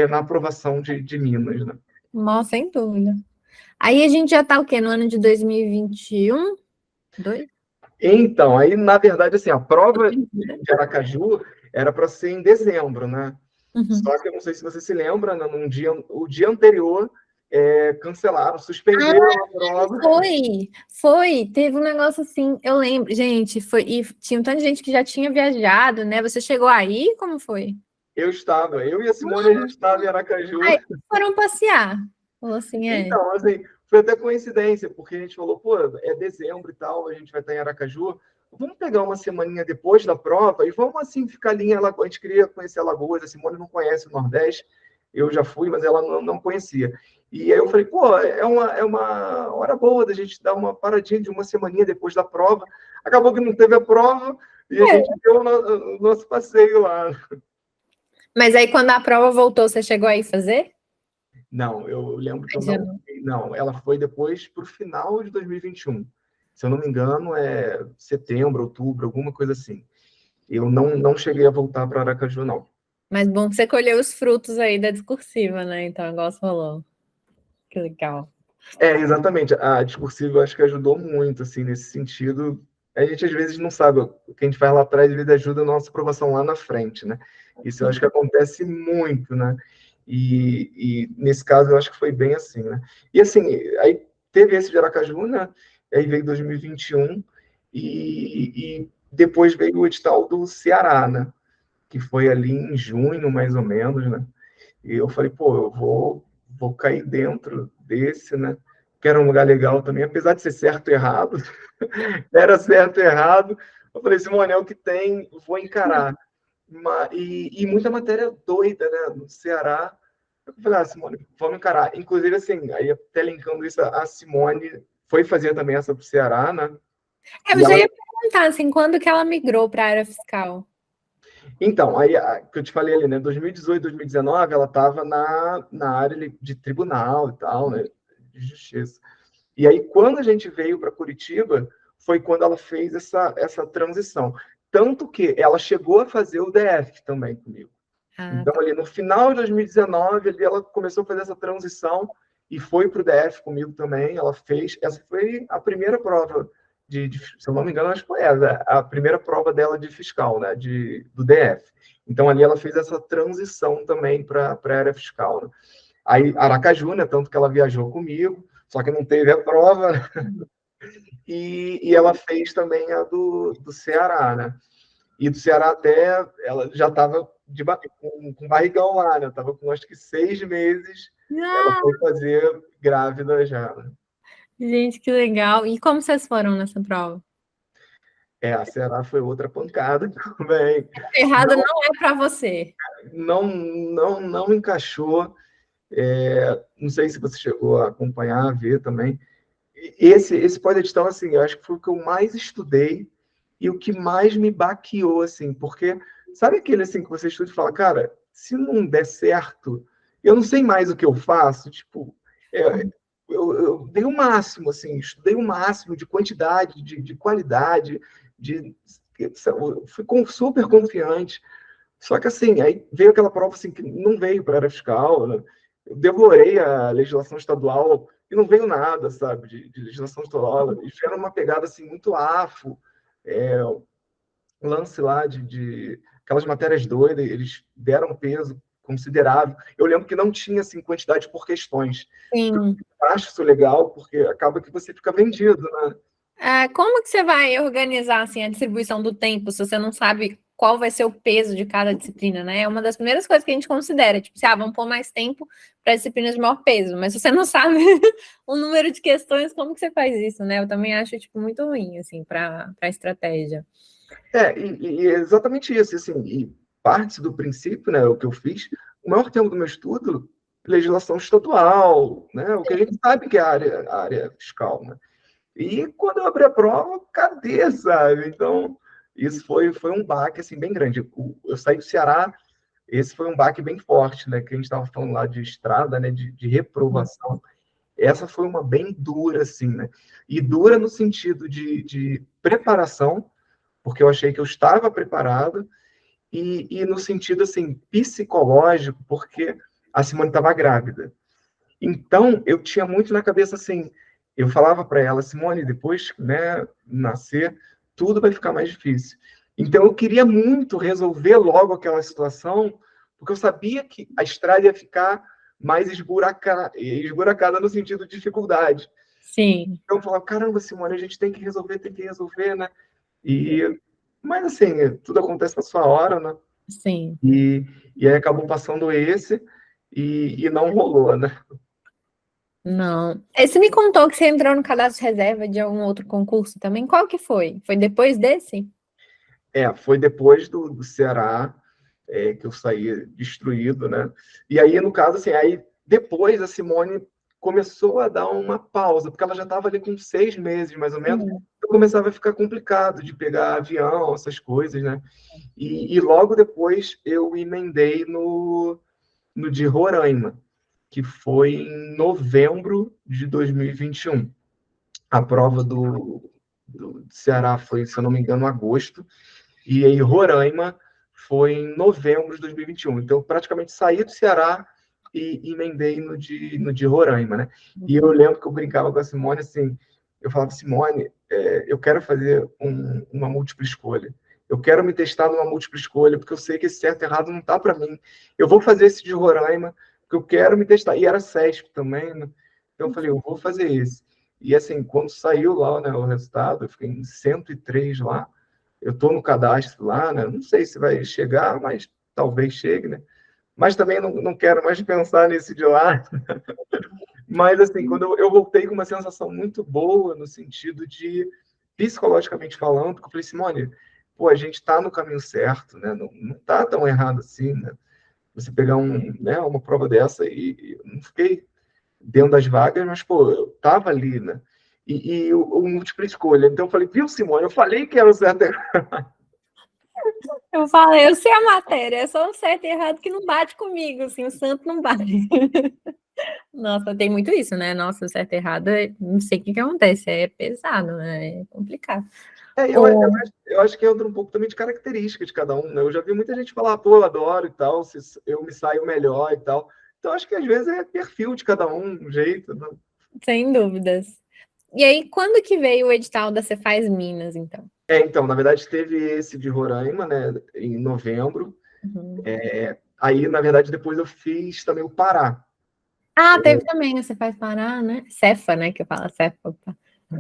na aprovação de Minas, né? nossa, sem dúvida. Aí a gente já tá o quê? No ano de 2021? Dois? Então, aí, na verdade, assim, a prova de Aracaju era para ser em dezembro, né? Uhum. Só que eu não sei se você se lembra, né? O dia anterior, cancelaram, suspenderam a prova. Teve um negócio assim, eu lembro, gente, e tinha um tanto de gente que já tinha viajado, né? Você chegou aí? Como foi? Eu e a Simone, a gente estava em Aracaju. Aí foram passear. Falou assim, Então, assim, foi até coincidência, porque a gente falou, pô, é dezembro e tal, a gente vai estar em Aracaju, vamos pegar uma semaninha depois da prova e vamos, assim, ficar ali em Alagoas. A gente queria conhecer Alagoas, a Simone não conhece o Nordeste, eu já fui, mas ela não conhecia. E aí eu falei, pô, é uma hora boa da gente dar uma paradinha de uma semaninha depois da prova. Acabou que não teve a prova e a gente deu o nosso passeio lá. mas aí quando a prova voltou, você chegou aí fazer? Não, eu lembro que eu Já não. não. Não, ela foi depois para o final de 2021. Se eu não me engano, é setembro, outubro, alguma coisa assim. Eu não cheguei a voltar para Aracaju, não. Mas bom que você colheu os frutos aí da discursiva, né? Então, igual você falou. Que legal. Exatamente. A discursiva eu acho que ajudou muito, assim, nesse sentido. A gente às vezes não sabe o que a gente faz lá atrás, às vezes ajuda a nossa aprovação lá na frente, né? Isso eu acho que acontece muito, né? E nesse caso eu acho que foi bem assim, né? E assim, aí teve esse de Aracaju, né? Aí veio 2021 e depois veio o edital do Ceará, né? Que foi ali em junho, mais ou menos, né? E eu falei, pô, eu vou cair dentro desse, né? Que era um lugar legal também, apesar de ser certo e errado, era certo e errado. Eu falei, Simone, é o que tem, vou encarar. E muita matéria doida, né? No Ceará. Eu falei, Simone, vamos encarar. Inclusive, assim, aí até linkando isso, a Simone foi fazer também essa para o Ceará, né? Eu E já ela ia perguntar, assim, quando que ela migrou para a área fiscal? Então, aí que eu te falei ali, né? 2018, 2019, ela estava na área de tribunal e tal, né? De justiça. E aí, quando a gente veio para Curitiba, foi quando ela fez essa transição. Tanto que ela chegou a fazer o DF também comigo. Ah, Então, tá. ali no final de 2019, ali ela começou a fazer essa transição e foi para o DF comigo também. Ela fez. Essa foi a primeira prova se eu não me engano, acho que foi a primeira prova dela de fiscal, né? Do DF. Então, ali ela fez essa transição também para a área fiscal. Né? Aí, Aracaju, né? Tanto que ela viajou comigo, só que não teve a prova. Né? E ela fez também a do Ceará, né? E do Ceará até ela já estava com barrigão lá, né? Estava com acho que 6 meses Ela Ah, foi fazer grávida já, né? gente, que legal. E como vocês foram nessa prova? A Ceará foi outra pancada também. Errado não é para você. Não encaixou. Não sei se você chegou a acompanhar, a ver também. Esse pós-edital, assim, eu acho que foi o que eu mais estudei e o que mais me baqueou, assim, porque sabe aquele, assim, que você estuda e fala, cara, se não der certo, eu não sei mais o que eu faço, tipo, é, eu dei o máximo, assim, estudei o máximo de quantidade, de qualidade, de, eu fui super confiante, só que, assim, aí veio aquela prova, assim, que não veio para a área fiscal, né? Eu devorei a legislação estadual e não veio nada, sabe, de legislação estadual. Eles tiveram uma pegada, assim, muito afo, é, lance lá de aquelas matérias doidas, eles deram um peso considerável. Eu lembro que não tinha, assim, quantidade por questões. Sim. Eu acho isso legal, porque acaba que você fica vendido, né? Como que você vai organizar assim, a distribuição do tempo se você não sabe qual vai ser o peso de cada disciplina, né? É uma das primeiras coisas que a gente considera, tipo, vamos pôr mais tempo para disciplinas de maior peso, mas se você não sabe o número de questões, como que você faz isso, né? Eu também acho, tipo, muito ruim, assim, para estratégia. E é exatamente isso, assim, e parte do princípio, né, o que eu fiz, o maior tempo do meu estudo, legislação estadual, né, o que a gente sabe que é a área fiscal, né, e quando eu abri a prova, cadê, sabe? Então, isso foi um baque, assim, bem grande. Eu saí do Ceará, esse foi um baque bem forte, né, que a gente estava falando lá de estrada, né, de reprovação. Essa foi uma bem dura, assim, né, e dura no sentido de preparação, porque eu achei que eu estava preparado, e no sentido assim psicológico, porque a Simone estava grávida. Então eu tinha muito na cabeça assim, eu falava para ela, Simone, depois, né, nascer, tudo vai ficar mais difícil. Então eu queria muito resolver logo aquela situação, porque eu sabia que a estrada ia ficar mais esburacada no sentido de dificuldade. Sim, Então eu falava, caramba, Simone, a gente tem que resolver, né? E, mas assim, tudo acontece na sua hora, né? sim. E, e aí acabou passando esse e não rolou, né? Não. Você me contou que você entrou no cadastro de reserva de algum outro concurso também. Qual que foi? Foi depois desse? Foi depois do Ceará que eu saí destruído, né? E aí, no caso, assim, aí depois a Simone começou a dar uma pausa, porque ela já estava ali com 6 meses, mais ou menos, Sim. então começava a ficar complicado de pegar avião, essas coisas, né? E logo depois eu emendei no de Roraima, que foi em novembro de 2021. A prova do Ceará foi, se eu não me engano, agosto, e aí Roraima foi em novembro de 2021. Então, eu praticamente saí do Ceará e emendei no de Roraima, né? E eu lembro que eu brincava com a Simone assim, eu falava, Simone, eu quero fazer uma múltipla escolha. Eu quero me testar numa múltipla escolha, porque eu sei que esse certo e errado não tá para mim. Eu vou fazer esse de Roraima, porque eu quero me testar. E era CESP também, né? Então eu falei, eu vou fazer esse. E assim, quando saiu lá, né, o resultado, eu fiquei em 103 lá. Eu estou no cadastro lá, né? Não sei se vai chegar, mas talvez chegue, né? Mas também não quero mais pensar nesse de lá. Mas, assim, quando eu voltei com uma sensação muito boa, no sentido de, psicologicamente falando, porque eu falei, Simone, pô, a gente está no caminho certo, né? Não está tão errado assim, né? Você pegar uma prova dessa e não fiquei dentro das vagas, mas, pô, eu estava ali, né? E o múltipla escolha. Então, eu falei, viu, Simone, eu falei que era o certo. Eu falei, eu sei a matéria, é só um certo e errado que não bate comigo, assim, o santo não bate. Nossa, tem muito isso, né? Nossa, o certo e errado, não sei o que que acontece, é pesado, né? É complicado. Ou, Eu acho que entra um pouco também de característica de cada um, né? Eu já vi muita gente falar, pô, eu adoro e tal, eu me saio melhor e tal. Então, acho que às vezes é perfil de cada um jeito, né? sem dúvidas. E aí, quando que veio o edital da Cefaz Minas, então? Então, na verdade, teve esse de Roraima, né, em novembro. Uhum. Aí, na verdade, depois eu fiz também o Pará. Ah, teve também a Cefaz Pará, né? Cefa, né? Que eu falo Cefa. Opa. Lá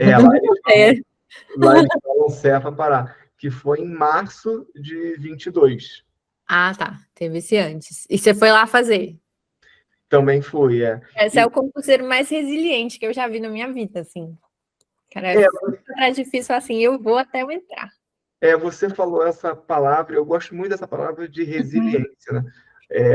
É. eles falam Cefa Pará, que foi em março de 22. Ah, tá. Teve esse antes. E você foi lá fazer? Também fui, é. Esse é E, o concurseiro mais resiliente que eu já vi na minha vida, assim. Cara, é, é difícil assim, eu vou até eu entrar. você falou essa palavra, eu gosto muito dessa palavra de Uhum. resiliência, né?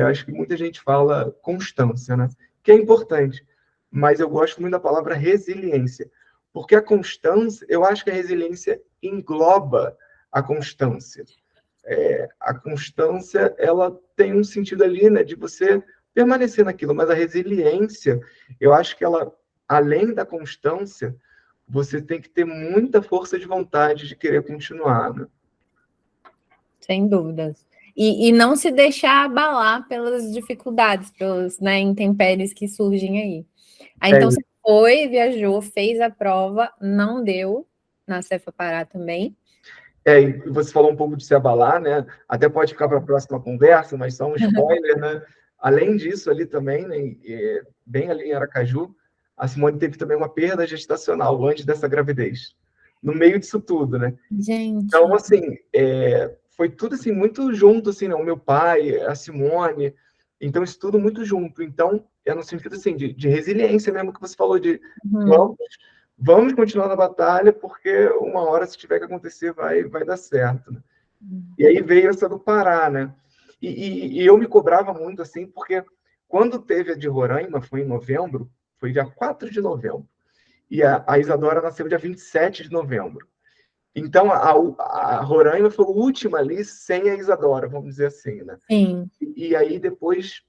Acho que muita gente fala constância, né? Que é importante, mas eu gosto muito da palavra resiliência, porque a constância, eu acho que a resiliência engloba a constância. A constância, ela tem um sentido ali, né, de você permanecer naquilo, mas a resiliência, eu acho que ela, além da constância, você tem que ter muita força de vontade de querer continuar, né? Sem dúvidas. E não se deixar abalar pelas dificuldades, pelos, né, intempéries que surgem aí. Aí, É, então, você foi, viajou, fez a prova, não deu na Cefa Pará também. e você falou um pouco de se abalar, né? Até pode ficar para a próxima conversa, mas só um spoiler, né? Além disso, ali também, né, bem ali em Aracaju, a Simone teve também uma perda gestacional antes dessa gravidez. No meio disso tudo, né? Então, Gente. assim, foi tudo assim muito junto, assim, né? O meu pai, a Simone, então isso tudo muito junto. Então, é no sentido assim de resiliência mesmo que você falou de Uhum. vamos, vamos continuar na batalha, porque uma hora, se tiver que acontecer, vai dar certo, né? E aí veio essa do Pará, né? E eu me cobrava muito assim, porque quando teve a de Roraima, foi em novembro, foi dia 4 de novembro, e a Isadora nasceu dia 27 de novembro. Então, a Roraima foi a última ali sem a Isadora, vamos dizer assim, né? Sim. E aí depois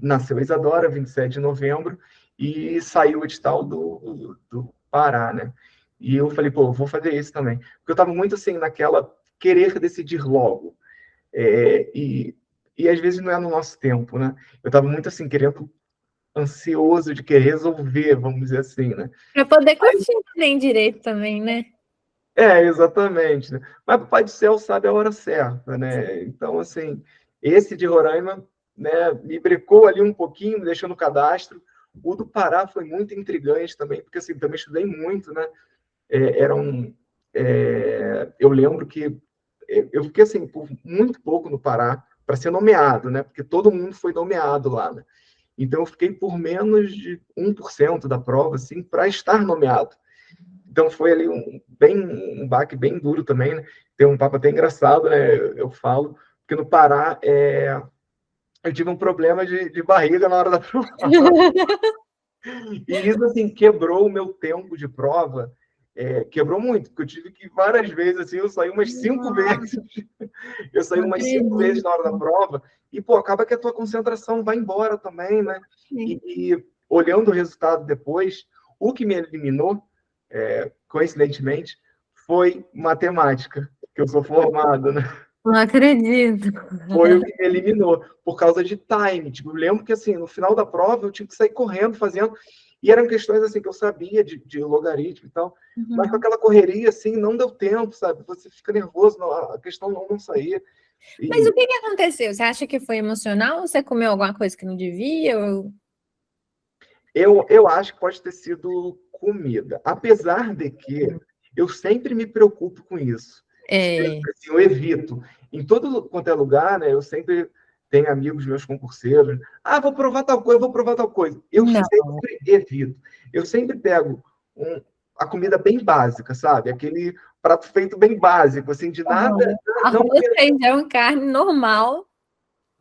nasceu a Isadora, 27 de novembro, e saiu o edital do Pará, né? E eu falei, pô, vou fazer isso também. Porque eu estava muito assim, naquela querer decidir logo. É, e às vezes não é no nosso tempo, né? Eu estava muito assim, querendo, ansioso de querer resolver, vamos dizer assim, né? Para poder curtir nem direito também, né? Exatamente, né? Mas o Pai do Céu sabe a hora certa, né? Então, assim, esse de Roraima, né, me brecou ali um pouquinho, me deixou no cadastro. O do Pará foi muito intrigante também, porque assim, também estudei muito, né? Era um, eu lembro que eu fiquei assim por muito pouco no Pará para ser nomeado, né? Porque todo mundo foi nomeado lá, né? Então eu fiquei por menos de 1% da prova, assim, para estar nomeado. Então foi ali um baque bem duro também, né? Tem um papo até engraçado, né? Eu falo, porque no Pará eu tive um problema de barriga na hora da prova. E isso, assim, quebrou o meu tempo de prova, quebrou muito, porque eu tive que várias vezes, assim, eu saí umas 5 vezes. Eu saí Não umas 5 vezes na hora da acredito. prova, e, pô, acaba que a tua concentração vai embora também, né? E olhando o resultado depois, o que me eliminou, coincidentemente, foi matemática, que eu sou formado, né? Não acredito. Foi o que me eliminou, por causa de time. Tipo, eu lembro que, assim, no final da prova, eu tinha que sair correndo, fazendo, e eram questões, assim, que eu sabia de logaritmo e tal, mas com Uhum. aquela correria, assim, não deu tempo, sabe? Você fica nervoso, a questão não saía. Mas E o que que aconteceu? Você acha que foi emocional? Ou você comeu alguma coisa que não devia? eu acho que pode ter sido comida, apesar de que eu sempre me preocupo com isso. É, Sempre, assim, eu evito. Em todo quanto é lugar, né, eu sempre tenho amigos meus concurseiros. Ah, vou provar tal coisa, vou provar tal coisa. Eu não. sempre evito. Eu sempre pego a comida bem básica, sabe? Aquele prato feito bem básico, assim, de nada, Aham. não Arroz, feijão, carne normal.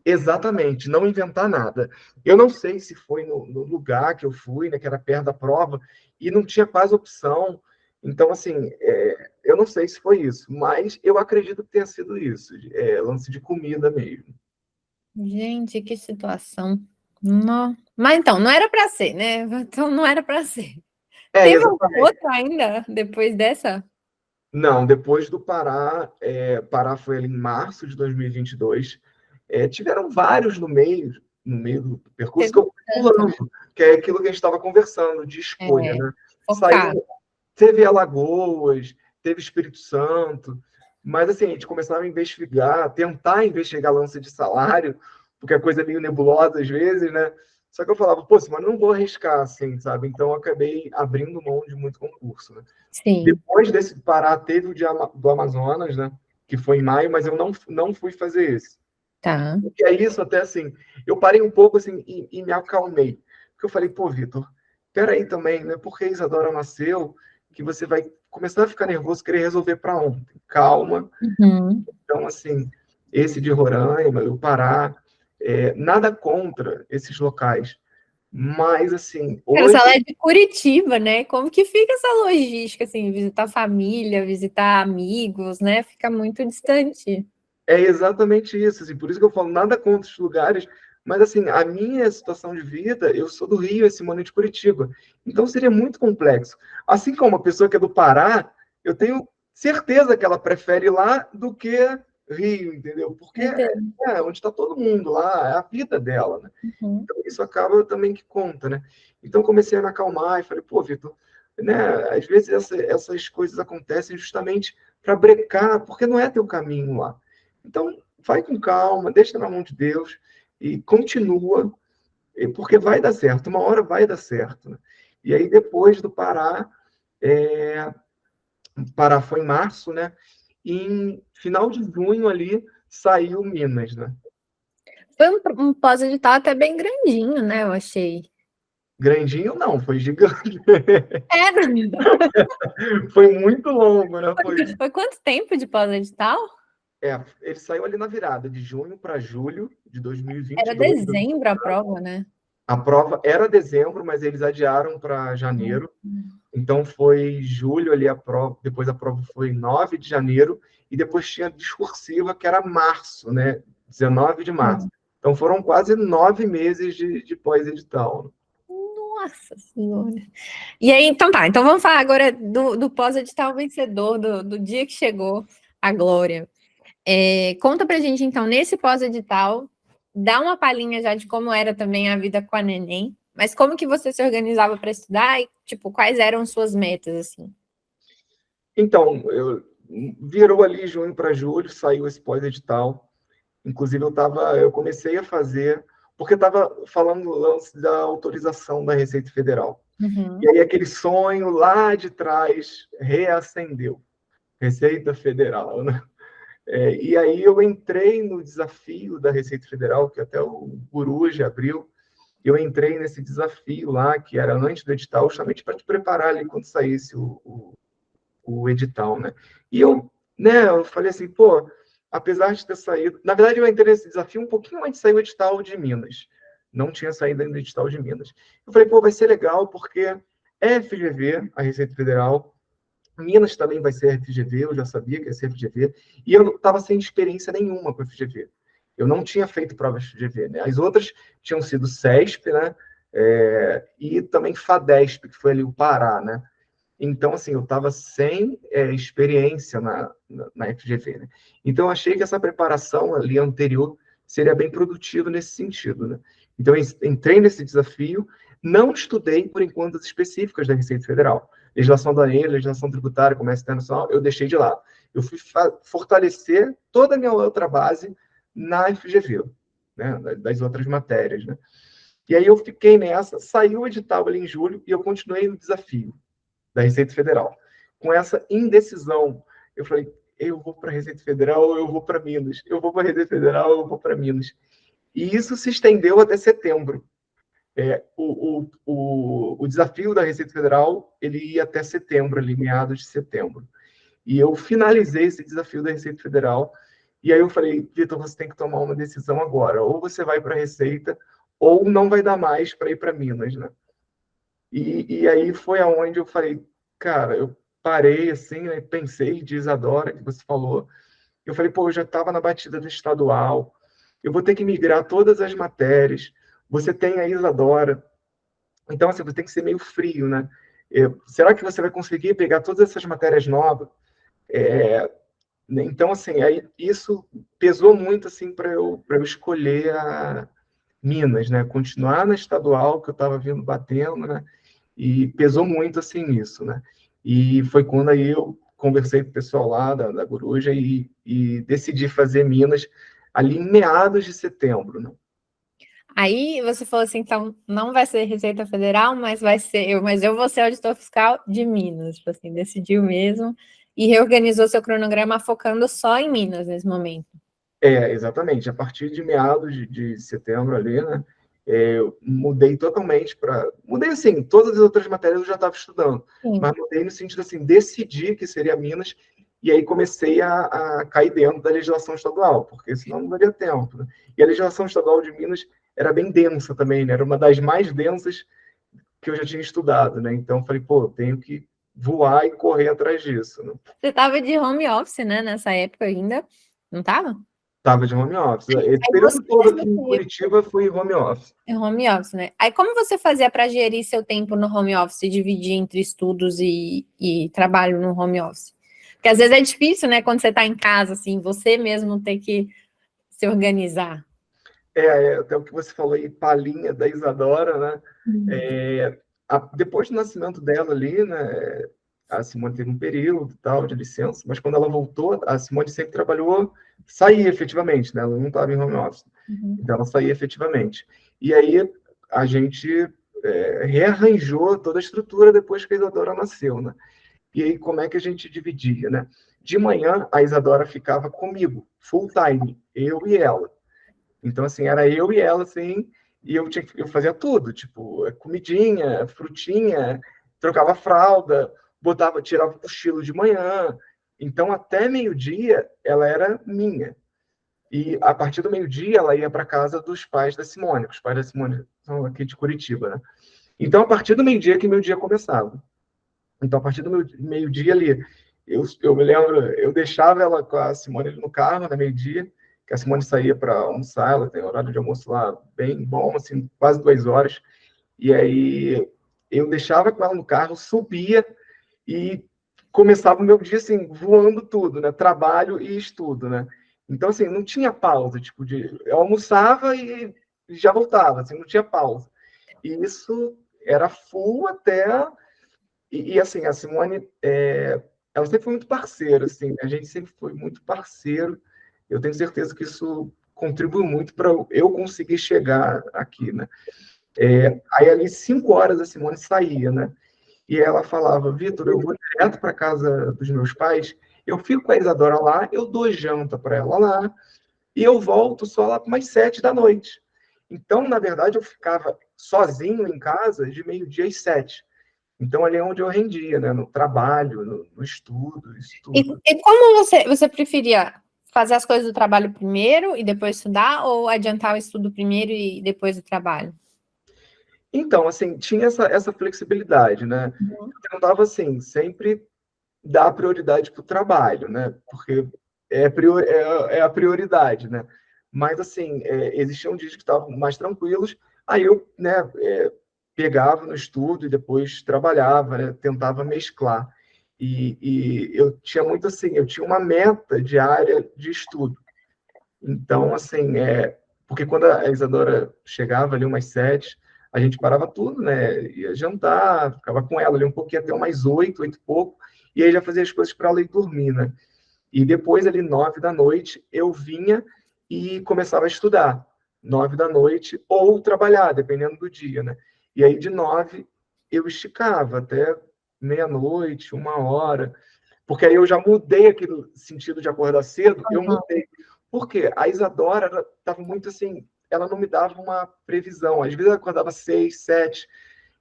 exatamente, não inventar nada. Eu não sei se foi no lugar que eu fui, né, que era perto da prova, e não tinha quase opção. Então, assim, eu não sei se foi isso, mas eu acredito que tenha sido isso, lance de comida mesmo. Gente, que situação. Não. Mas então, não era para ser, né? Então não era para ser. Teve algum Exatamente. outro ainda depois dessa? Não, depois do Pará, Pará foi ali em março de 2022. Tiveram vários no meio do percurso que Teve eu fui tanto, né? pulando, que é aquilo que a gente estava conversando, de escolha, É, né? focado. Teve Alagoas, teve Espírito Santo, mas assim, a gente começava a investigar, tentar investigar lance de salário, porque a coisa é meio nebulosa às vezes, né? Só que eu falava, pô, mas não vou arriscar assim, sabe? Então eu acabei abrindo mão de muito concurso, né? Sim. Depois desse Pará, teve o do Amazonas, né? Que foi em maio, mas eu não fui fazer esse. Tá. Porque é isso até assim, eu parei um pouco assim e me acalmei. Porque eu falei, pô, Vitor, peraí também, não é porque a Isadora nasceu que você vai começar a ficar nervoso, querer resolver para ontem. Calma. Uhum. Então, assim, esse de Roraima, o Pará, nada contra esses locais. Mas, assim, Cara, se hoje ela é de Curitiba, né? Como que fica essa logística, assim, visitar família, visitar amigos, né? Fica muito distante. é exatamente isso. Assim, por isso que eu falo nada contra os lugares. Mas, assim, a minha situação de vida, eu sou do Rio, esse Simone de Curitiba. Então, seria muito complexo. Assim como a pessoa que é do Pará, eu tenho certeza que ela prefere ir lá do que Rio, entendeu? Porque Certeza. é onde está todo mundo lá, é a vida dela, né? Uhum. Então, isso acaba também que conta, né? Então, comecei a me acalmar e falei, pô, Vitor, né? Às vezes essas coisas acontecem justamente para brecar, porque não é teu caminho lá. Então, vai com calma, deixa na mão de Deus e continua, porque vai dar certo, uma hora vai dar certo, né? E aí, depois do Pará, Pará foi em março, né? E em final de junho ali saiu Minas, né? Foi um pós-edital até bem grandinho, né? Eu achei. Grandinho não, foi gigante. Era. Foi muito longo, né? Foi quanto tempo de pós-edital? Ele saiu ali na virada de junho para julho de Era 2022. dezembro a prova, né? A prova era dezembro, mas eles adiaram para janeiro. Então foi julho ali a prova, depois a prova foi 9 de janeiro e depois tinha a discursiva que era março, né? 19 de março. Então foram quase 9 meses de pós-edital. Nossa Senhora. E aí, então tá. Então vamos falar agora do pós-edital vencedor, do dia que chegou a glória. Conta pra gente, então, nesse pós-edital, dá uma palhinha já de como era também a vida com a neném, mas como que você se organizava para estudar e, tipo, quais eram suas metas, assim? Então, virou ali junho para julho, saiu esse pós-edital. Inclusive, eu comecei a fazer, porque estava falando do lance da autorização da Receita Federal. E Uhum. aí aquele sonho lá de trás reacendeu, Receita Federal, né? E aí eu entrei no desafio da Receita Federal, que até o Guru já abriu, eu entrei nesse desafio lá, que era antes do edital, justamente para te preparar ali quando saísse o edital, né? E eu falei assim, pô, apesar de ter saído... Na verdade, eu entrei nesse desafio um pouquinho antes de sair o edital de Minas. Não tinha saído ainda o edital de Minas. Eu falei, pô, vai ser legal, porque é FGV, a Receita Federal, Minas também vai ser FGV, eu já sabia que ia ser FGV, e eu não estava sem experiência nenhuma com FGV. Eu não tinha feito prova FGV, né? As outras tinham sido CESP, né? E também FADESP, que foi ali o Pará, né? Então, assim, eu estava sem experiência na FGV, né? Então, eu achei que essa preparação ali anterior seria bem produtiva nesse sentido, né? Então, eu entrei nesse desafio, não estudei, por enquanto, as específicas da Receita Federal. Legislação aduaneira, legislação tributária, comércio internacional, eu deixei de lado. Eu fui fortalecer toda a minha outra base na FGV, né? Das outras matérias, né? E aí eu fiquei nessa, saiu o edital ali em julho e eu continuei no desafio da Receita Federal. Com essa indecisão, eu falei, eu vou para a Receita Federal ou eu vou para Minas? Eu vou para a Receita Federal ou eu vou para Minas? E isso se estendeu até setembro. O desafio da Receita Federal, ele ia até setembro, ali, meados de setembro. E eu finalizei esse desafio da Receita Federal, e aí eu falei, Vitor, você tem que tomar uma decisão agora. Ou você vai para a Receita, ou não vai dar mais para ir para Minas, né? E aí foi aonde eu falei, cara, eu parei assim, né, pensei de Isadora, que você falou. Eu falei, pô, eu já estava na batida do estadual, eu vou ter que migrar todas as matérias. Você tem a Isadora, então assim, você tem que ser meio frio, né? Será que você vai conseguir pegar todas essas matérias novas? Então, assim, aí isso pesou muito assim para eu escolher a Minas, né? Continuar na estadual que eu estava vindo batendo, né? E pesou muito, assim, nisso, né? E foi quando aí eu conversei com o pessoal lá da Coruja e decidi fazer Minas ali em meados de setembro, né? Aí você falou assim, então não vai ser Receita Federal, mas eu vou ser auditor fiscal de Minas, tipo assim, decidiu mesmo e reorganizou seu cronograma focando só em Minas nesse momento. Exatamente. A partir de meados de setembro ali, né? Eu mudei totalmente para... Mudei, assim, todas as outras matérias eu já estava estudando, Sim. mas mudei no sentido, assim, decidi que seria Minas, e aí comecei a cair dentro da legislação estadual, porque senão não daria tempo, né? E a legislação estadual de Minas era bem densa também, né? Era uma das mais densas que eu já tinha estudado, né? Então, eu falei, pô, tenho que voar e correr atrás disso, né? Você estava de home office, né, nessa época ainda? Não estava? Estava de home office. Esse Aí você período todo aqui em mesmo Curitiba foi home office. é home office, né? Aí como você fazia para gerir seu tempo no home office, dividir entre estudos e trabalho no home office? Porque às vezes é difícil, né, quando você está em casa, assim, você mesmo ter que se organizar. Até o que você falou aí, palhinha da Isadora, né? Depois do nascimento dela ali, né? A Simone teve um período tal de licença, mas quando ela voltou, a Simone sempre trabalhou, saía efetivamente, né? Ela não estava em home office, então ela saía efetivamente. E aí a gente rearranjou toda a estrutura depois que a Isadora nasceu, né? E aí como é que a gente dividia, né? De manhã a Isadora ficava comigo, full time, eu e ela. Então, assim, era eu e ela, assim, e eu fazia tudo, tipo, comidinha, frutinha, trocava fralda, tirava o cochilo de manhã. Então, até meio-dia, ela era minha. E a partir do meio-dia, ela ia para casa dos pais da Simone. Os pais da Simone são aqui de Curitiba, né? Então, a partir do meio-dia que meu dia começava. Então, a partir do meio-dia ali, eu me lembro, eu deixava ela com a Simone no carro, no meio-dia, que a Simone saía para almoçar, ela tem horário de almoço lá bem bom, assim, quase 2 horas. E aí eu deixava com ela no carro, subia e começava o meu dia assim, voando tudo, né? Trabalho e estudo, né? Então, assim, não tinha pausa, tipo, eu almoçava e já voltava, assim, não tinha pausa. E isso era full até assim, a Simone, ela sempre foi muito parceira, assim, a gente sempre foi muito parceiro. Eu tenho certeza que isso contribuiu muito para eu conseguir chegar aqui, né? Aí, ali, 5 horas, a Simone saía, né? E ela falava, Vitor, eu vou direto para casa dos meus pais, eu fico com a Isadora lá, eu dou janta para ela lá, e eu volto só lá para umas 7 da noite. Então, na verdade, eu ficava sozinho em casa de meio-dia às 7. Então, ali é onde eu rendia, né? No trabalho, no estudo, isso tudo. E como você preferia fazer as coisas do trabalho primeiro e depois estudar, ou adiantar o estudo primeiro e depois o trabalho? Então, assim, tinha essa flexibilidade, né? Eu tentava, assim, sempre dar prioridade para o trabalho, né? Porque é a prioridade, né? Mas, assim, existiam dias que estavam mais tranquilos, aí eu, né, pegava no estudo e depois trabalhava, né? Tentava mesclar. E eu tinha muito, assim, eu tinha uma meta diária de estudo. Então, assim, porque quando a Isadora chegava ali umas 7, a gente parava tudo, né? Ia jantar, ficava com ela ali um pouquinho até umas 8, 8 e pouco, e aí já fazia as coisas para ela ir dormir, né? E depois, ali, 9 da noite, eu vinha e começava a estudar. 9 da noite, ou trabalhar, dependendo do dia, né? E aí, de 9, eu esticava até meia-noite, 1 hora, porque aí eu já mudei aquele sentido de acordar cedo, eu mudei. Por quê? A Isadora estava muito assim, ela não me dava uma previsão. Às vezes ela acordava 6, 7.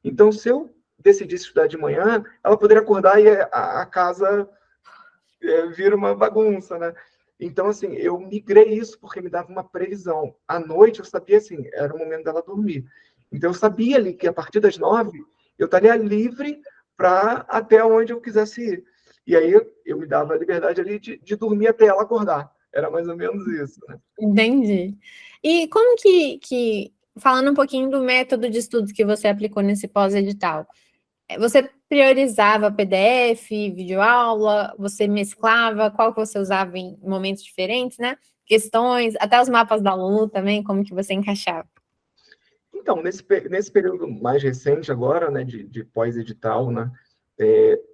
Então, se eu decidisse estudar de manhã, ela poderia acordar e a casa vira uma bagunça, né? Então, assim, eu migrei isso porque me dava uma previsão. À noite, eu sabia, assim, era o momento dela dormir. Então, eu sabia ali que a partir das 9, eu estaria livre para até onde eu quisesse ir. E aí, eu me dava a liberdade ali de dormir até ela acordar. Era mais ou menos isso, né? Entendi. E como falando um pouquinho do método de estudos que você aplicou nesse pós-edital, você priorizava PDF, videoaula, você mesclava, qual que você usava em momentos diferentes, né? Questões, até os mapas da Lulu também, como que você encaixava? Então, nesse período mais recente agora, né, de pós-edital, né,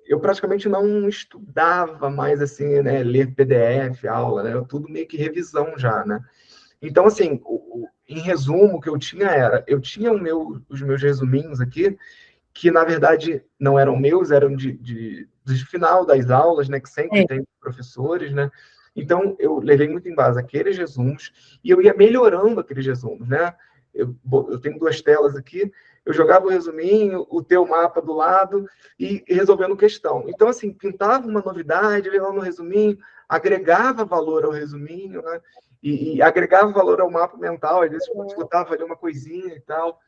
eu praticamente não estudava mais, assim, né, ler PDF, aula, né, tudo meio que revisão já, né. Então, assim, em resumo, o que eu tinha eu tinha os meus resuminhos aqui, que na verdade não eram meus, eram de final das aulas, né, que sempre tem professores, né, Então, eu levei muito em base aqueles resumos e eu ia melhorando aqueles resumos, né? Eu tenho 2 telas aqui, eu jogava o resuminho, o teu mapa do lado e resolvendo questão. Então, assim, pintava uma novidade, eu ia lá no resuminho, agregava valor ao resuminho, né? E agregava valor ao mapa mental, às vezes botava ali uma coisinha e tal,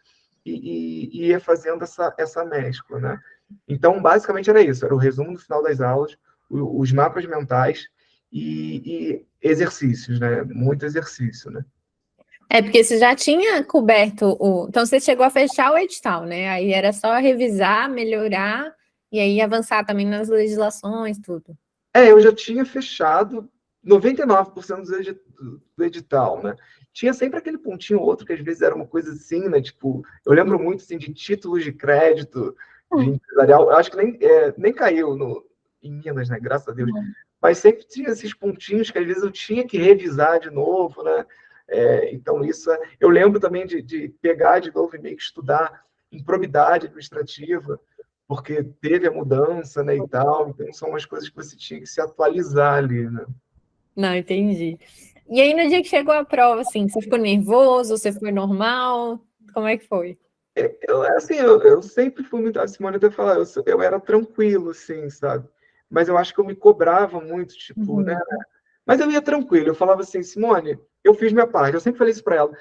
e ia fazendo essa mescla, né? Então, basicamente era isso, era o resumo do final das aulas, os mapas mentais e exercícios, né? Muito exercício, né? Porque você já tinha coberto o. Então, você chegou a fechar o edital, né? Aí era só revisar, melhorar e aí avançar também nas legislações, tudo. Eu já tinha fechado 99% do edital, né? Tinha sempre aquele pontinho ou outro que às vezes era uma coisa assim, né? Tipo, eu lembro muito assim, de títulos de crédito, de empresarial. Eu acho que nem caiu em Minas, né? Graças a Deus. Mas sempre tinha esses pontinhos que às vezes eu tinha que revisar de novo, né? Então, isso. Eu lembro também de pegar de novo e meio que estudar improbidade administrativa, porque teve a mudança, né, e tal. Então, são umas coisas que você tinha que se atualizar ali, né? Não, entendi. E aí, no dia que chegou a prova, assim, você ficou nervoso? Você foi normal? Como é que foi? Eu sempre fui muito. A Simone até falar, eu era tranquilo, assim, sabe? Mas eu acho que eu me cobrava muito, tipo, né? Mas eu ia tranquilo. Eu falava assim, Simone, eu fiz minha parte. Eu sempre falei isso para ela.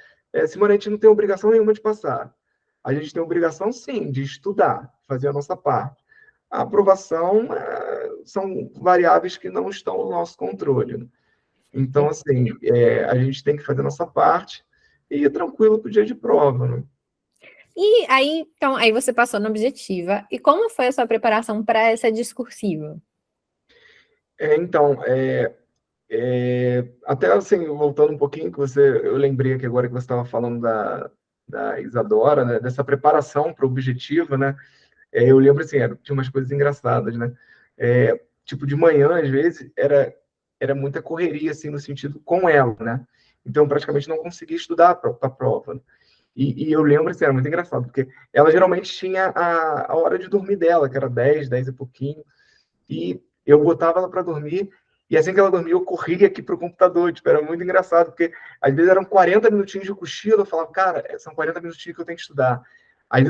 Simone, a gente não tem obrigação nenhuma de passar. A gente tem obrigação, sim, de estudar, fazer a nossa parte. A aprovação são variáveis que não estão no nosso controle, né? Então, assim, a gente tem que fazer a nossa parte e ir tranquilo para o dia de prova, né? E aí, então, aí você passou na objetiva. E como foi a sua preparação para essa discursiva? Então, até assim, voltando um pouquinho, eu lembrei aqui agora que você estava falando da Isadora, né, dessa preparação para o objetivo, né? Eu lembro assim, tinha umas coisas engraçadas, né? Tipo, de manhã, às vezes, era muita correria, assim, no sentido com ela, né? Então, praticamente não conseguia estudar para a prova, né? E eu lembro, assim, era muito engraçado, porque ela geralmente tinha a hora de dormir dela, que era 10 e pouquinho, e eu botava ela para dormir, e assim que ela dormia, eu corria aqui para o computador, tipo, era muito engraçado, porque às vezes eram 40 minutinhos de cochilo, eu falava, cara, são 40 minutinhos que eu tenho que estudar. Aí,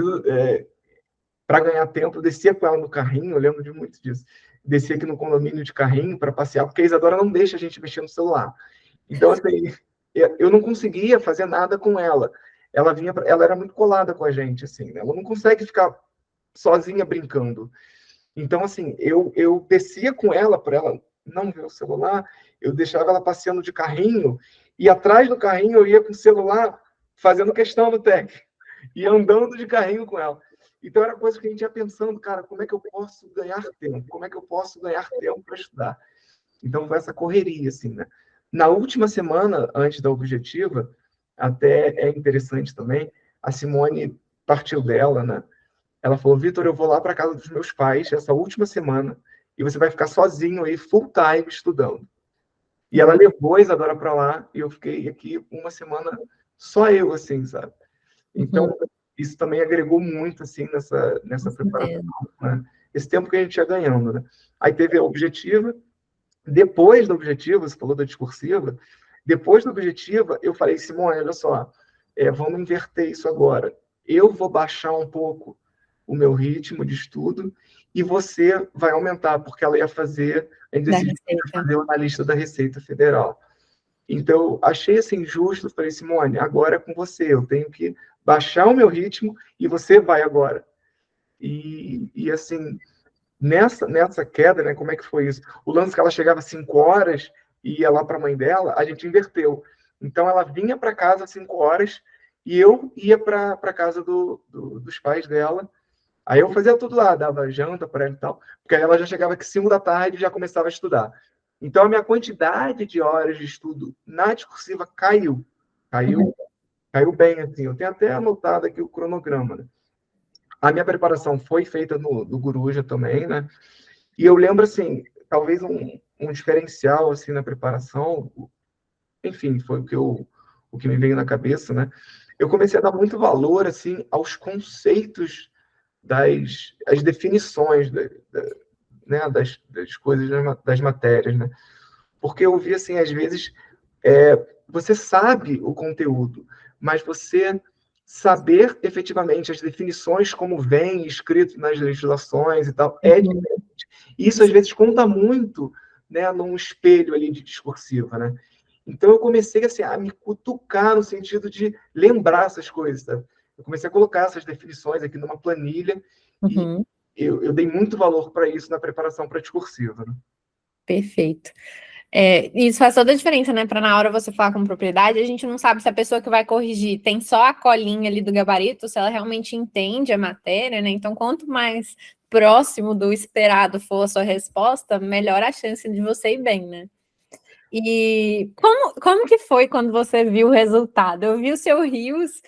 para ganhar tempo, eu descia com ela no carrinho, eu lembro de muito disso, descia aqui no condomínio de carrinho para passear, porque a Isadora não deixa a gente mexer no celular. Então, assim, eu não conseguia fazer nada com ela. Ela era muito colada com a gente, assim, né? Ela não consegue ficar sozinha brincando. Então, assim, eu descia com ela para ela não ver o celular, eu deixava ela passeando de carrinho, e atrás do carrinho eu ia com o celular fazendo questão no TEC, e andando de carrinho com ela. Então, era coisa que a gente ia pensando, cara, como é que eu posso ganhar tempo? Como é que eu posso ganhar tempo para estudar? Então, foi essa correria, assim, né? Na última semana, antes da objetiva, até é interessante também, a Simone partiu dela, né? Ela falou, Vitor, eu vou lá para casa dos meus pais essa última semana e você vai ficar sozinho aí, full time, estudando. E ela levou a Isadora para lá e eu fiquei aqui uma semana só eu, assim, sabe? Então, isso também agregou muito, assim, nessa preparação, né? Esse tempo que a gente ia ganhando, né? Aí teve a objetiva. Depois da objetiva, você falou da discursiva, depois da objetiva, eu falei, Simone, olha só, vamos inverter isso agora. Eu vou baixar um pouco o meu ritmo de estudo e você vai aumentar, porque ela ia fazer, a gente decidiu fazer uma lista da Receita Federal. Então, achei assim justo, falei, Simone, agora é com você, eu tenho que baixar o meu ritmo e você vai agora. E assim, nessa queda, né, como é que foi isso? O lance que ela chegava às 5 horas e ia lá para a mãe dela, a gente inverteu. Então, ela vinha para casa às 5 horas e eu ia para a casa dos pais dela. Aí eu fazia tudo lá, dava janta para ela e tal, porque aí ela já chegava aqui 5 da tarde e já começava a estudar. Então, a minha quantidade de horas de estudo na discursiva caiu. Caiu bem, assim. Eu tenho até anotado aqui o cronograma, né? A minha preparação foi feita no Guruja também, né? E eu lembro, assim, talvez um diferencial, assim, na preparação, enfim, foi o que me veio na cabeça, né? Eu comecei a dar muito valor, assim, aos conceitos as definições né, das coisas, das matérias, né? porque eu vi, assim, às vezes, você sabe o conteúdo, mas você saber efetivamente as definições como vem escrito nas legislações e tal, é Uhum. diferente. E isso, às vezes, conta muito, né, num espelho ali de discursiva, né? Então, eu comecei, assim, a me cutucar no sentido de lembrar essas coisas, sabe? Eu comecei a colocar essas definições aqui numa planilha e Uhum. eu dei muito valor para isso na preparação para discursiva, né? Perfeito. Isso faz toda a diferença, né? Para na hora você falar com propriedade, a gente não sabe se a pessoa que vai corrigir tem só a colinha ali do gabarito, se ela realmente entende a matéria, né? Então, quanto mais próximo do esperado for a sua resposta, melhor a chance de você ir bem, né? E como que foi quando você viu o resultado? Eu vi o seu Rios,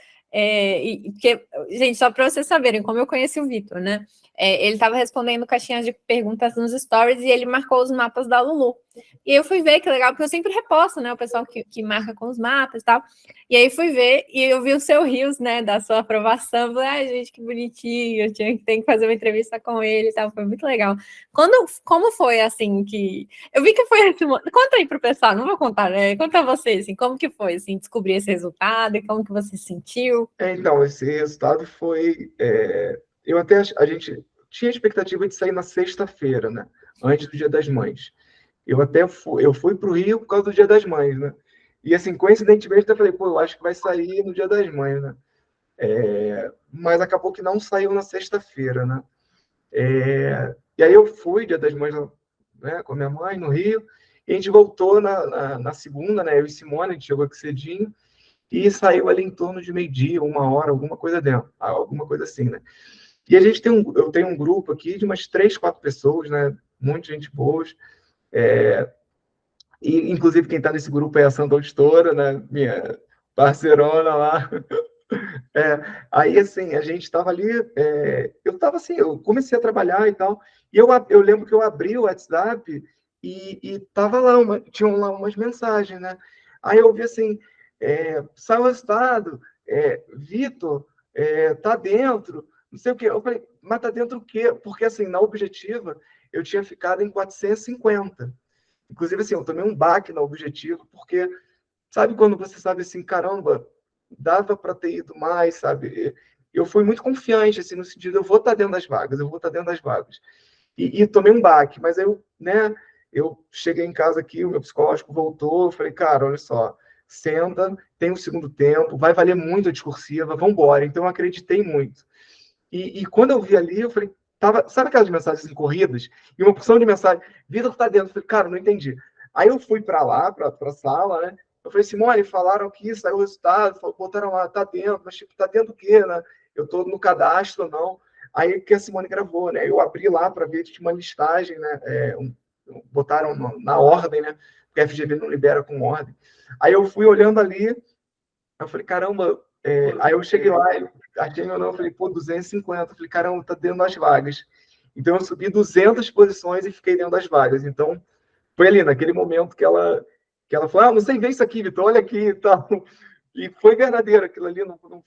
porque, gente, só para vocês saberem, como eu conheci o Vitor, né? Ele estava respondendo caixinhas de perguntas nos stories e ele marcou os mapas da Lulu. E eu fui ver, que legal, porque eu sempre reposto, né? O pessoal que marca com os mapas e tal. E aí fui ver e eu vi o seu Rios, né? Da sua aprovação. Falei, ai, gente, que bonitinho. Tenho que fazer uma entrevista com ele e tal. Foi muito legal. Como foi, assim, que... Eu vi que foi... Conta aí pro pessoal, não vou contar, né? Conta a você, assim, como que foi, assim, descobrir esse resultado e como que você se sentiu? Então, esse resultado foi... eu até... A gente tinha a expectativa de sair na sexta-feira, né? Antes do Dia das Mães. Eu fui para o Rio por causa do Dia das Mães, né? E, assim, coincidentemente, eu falei, pô, eu acho que vai sair no Dia das Mães, né? Mas acabou que não saiu na sexta-feira, né? E aí eu fui, Dia das Mães, né, com a minha mãe, no Rio, e a gente voltou na segunda, né? Eu e Simone, a gente chegou aqui cedinho, e saiu ali em torno de meio-dia, 1 hora, alguma coisa dentro, alguma coisa assim, né? E a gente eu tenho um grupo aqui de umas 3, 4 pessoas, né? Muita gente boa. E, inclusive, quem está nesse grupo é a Santa Auditora, né? Minha parceirona lá. Aí, assim, a gente estava ali, eu estava assim, eu comecei a trabalhar e tal, e eu lembro que eu abri o WhatsApp e tava lá, tinham lá umas mensagens, né? Aí eu vi assim, saiu o resultado, Vitor, tá dentro, não sei o quê. Eu falei, mas tá dentro o quê? Porque, assim, na objetiva, eu tinha ficado em 450. Inclusive, assim, eu tomei um baque na objetiva, porque sabe quando você sabe assim, caramba, dava para ter ido mais, sabe? Eu fui muito confiante, assim, no sentido, eu vou estar dentro das vagas, eu vou estar dentro das vagas. E tomei um baque, mas eu, né, eu cheguei em casa aqui, o meu psicológico voltou, eu falei, cara, olha só, senta, tem um segundo tempo, vai valer muito a discursiva, vamos embora. Então, eu acreditei muito. E quando eu vi ali, eu falei, sabe aquelas mensagens assim, corridas? E uma porção de mensagem, Vitor está dentro. Eu falei, cara, não entendi. Aí eu fui para lá, para a sala, né? Eu falei, Simone, falaram que saiu o resultado, botaram lá, tá dentro, mas tipo, tá dentro do quê, né? Eu tô no cadastro, não. Aí que a Simone gravou, né? Eu abri lá para ver, tinha uma listagem, né? Botaram na ordem, né? Porque a FGV não libera com ordem. Aí eu fui olhando ali, eu falei, caramba, aí eu cheguei lá, achei meu nome, eu falei, pô, 250. Eu falei, caramba, tá dentro das vagas. Então eu subi 200 posições e fiquei dentro das vagas. Então foi ali, naquele momento que ela falou, não sei ver isso aqui, Vitor, olha aqui e tal. E foi verdadeiro aquilo ali, não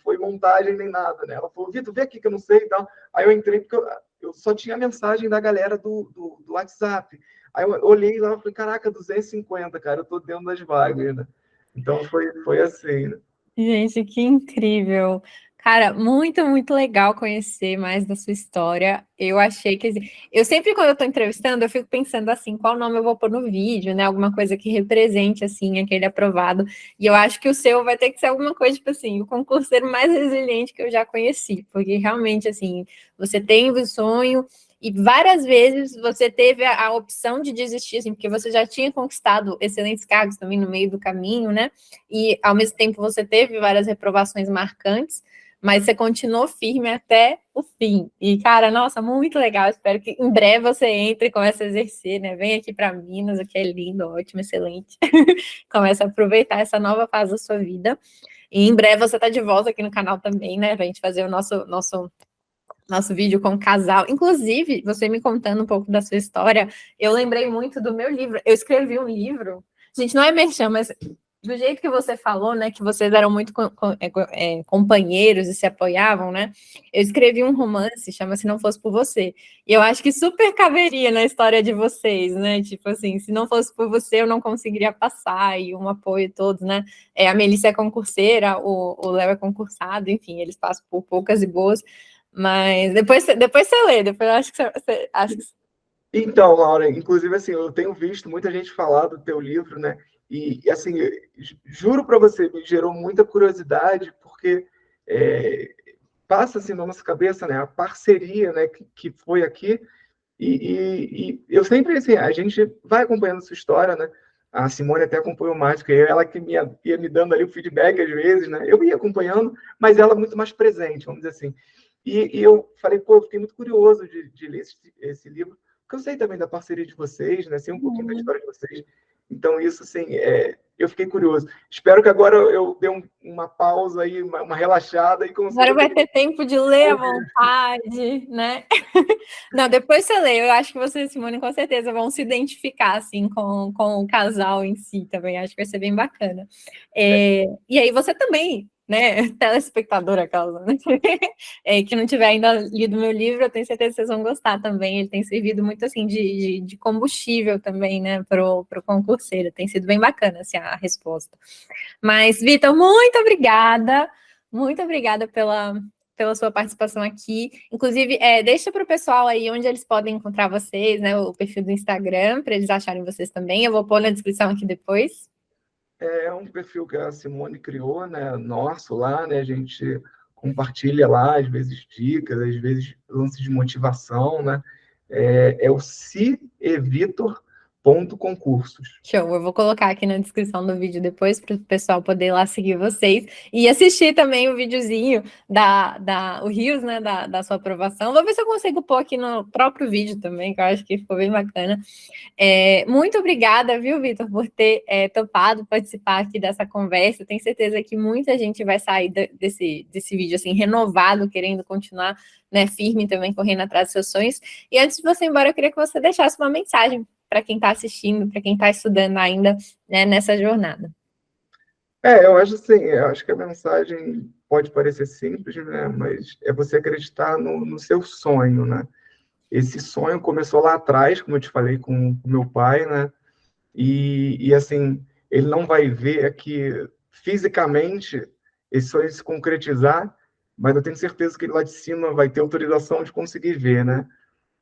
foi montagem nem nada, né? Ela falou, Vitor, vê aqui que eu não sei e tal. Aí eu entrei porque eu só tinha a mensagem da galera do WhatsApp. Aí eu olhei lá e falei, caraca, 250, cara, eu tô dentro das vagas, né? Então foi assim, né? Gente, que incrível. Cara, muito, muito legal conhecer mais da sua história. Eu achei que... Eu sempre, quando eu tô entrevistando, eu fico pensando assim, qual nome eu vou pôr no vídeo, né? Alguma coisa que represente, assim, aquele aprovado. E eu acho que o seu vai ter que ser alguma coisa, tipo assim, o concurseiro mais resiliente que eu já conheci. Porque, realmente, assim, você tem o sonho... E várias vezes você teve a opção de desistir, assim, porque você já tinha conquistado excelentes cargos também no meio do caminho, né? E, ao mesmo tempo, você teve várias reprovações marcantes, mas você continuou firme até o fim. E, cara, nossa, muito legal. Espero que em breve você entre e comece a exercer, né? Vem aqui para Minas, aqui é lindo, ótimo, excelente. Comece a aproveitar essa nova fase da sua vida. E em breve você está de volta aqui no canal também, né? Pra gente fazer o nosso vídeo com o casal. Inclusive, você me contando um pouco da sua história, eu lembrei muito do meu livro. Eu escrevi um livro, gente, não é merchan, mas do jeito que você falou, né, que vocês eram muito companheiros e se apoiavam, né, eu escrevi um romance, chama Se Não Fosse Por Você, e eu acho que super caberia na história de vocês, né, tipo assim, se não fosse por você, eu não conseguiria passar, e um apoio todos, né, a Melissa é concurseira, o Léo é concursado, enfim, eles passam por poucas e boas, mas depois você lê, depois eu acho que você acho que... Então, Laura, inclusive, assim, eu tenho visto muita gente falar do teu livro, né? E assim, juro para você, me gerou muita curiosidade, porque passa assim na nossa cabeça, né? A parceria, né? Que foi aqui. E eu sempre, assim, a gente vai acompanhando sua história, né? A Simone até acompanhou mais, porque ela que ia me dando ali o feedback às vezes, né? Eu ia acompanhando, mas ela muito mais presente, vamos dizer assim. E eu falei, pô, eu fiquei muito curioso de ler esse livro, porque eu sei também da parceria de vocês, né? Sei um pouquinho da história de vocês. Então, isso, assim, eu fiquei curioso. Espero que agora eu dê uma pausa aí, uma relaxada e consiga... Agora vai ter tempo de ler à vontade, né? Não, depois você lê. Eu acho que você e Simone, com certeza, vão se identificar, assim, com o casal em si também. Acho que vai ser bem bacana. E aí você também, né, telespectadora, causa, né? Que não tiver ainda lido meu livro, eu tenho certeza que vocês vão gostar também. Ele tem servido muito, assim, de combustível também, né, pro concurseiro. Tem sido bem bacana, assim, a resposta. Mas, Vitor, muito obrigada pela sua participação aqui. Inclusive, deixa para o pessoal aí onde eles podem encontrar vocês, né, o perfil do Instagram, para eles acharem vocês também. Eu vou pôr na descrição aqui depois. É um perfil que a Simone criou, né, nosso lá, né, a gente compartilha lá, às vezes dicas, às vezes lances de motivação, né, é o cievitor.concursos. Show, eu vou colocar aqui na descrição do vídeo depois para o pessoal poder ir lá seguir vocês e assistir também o videozinho o Rios, né, da sua aprovação. Vou ver se eu consigo pôr aqui no próprio vídeo também, que eu acho que ficou bem bacana. Muito obrigada, viu, Vitor, por ter topado participar aqui dessa conversa. Tenho certeza que muita gente vai sair desse vídeo assim, renovado, querendo continuar, né, firme também, correndo atrás dos seus sonhos. E antes de você ir embora, eu queria que você deixasse uma mensagem para quem está assistindo, para quem está estudando ainda, né, nessa jornada. Eu acho assim, eu acho que a mensagem pode parecer simples, né, mas é você acreditar no seu sonho, né? Esse sonho começou lá atrás, como eu te falei, com o meu pai, né? E assim, ele não vai ver aqui fisicamente esse sonho se concretizar, mas eu tenho certeza que ele lá de cima vai ter autorização de conseguir ver, né?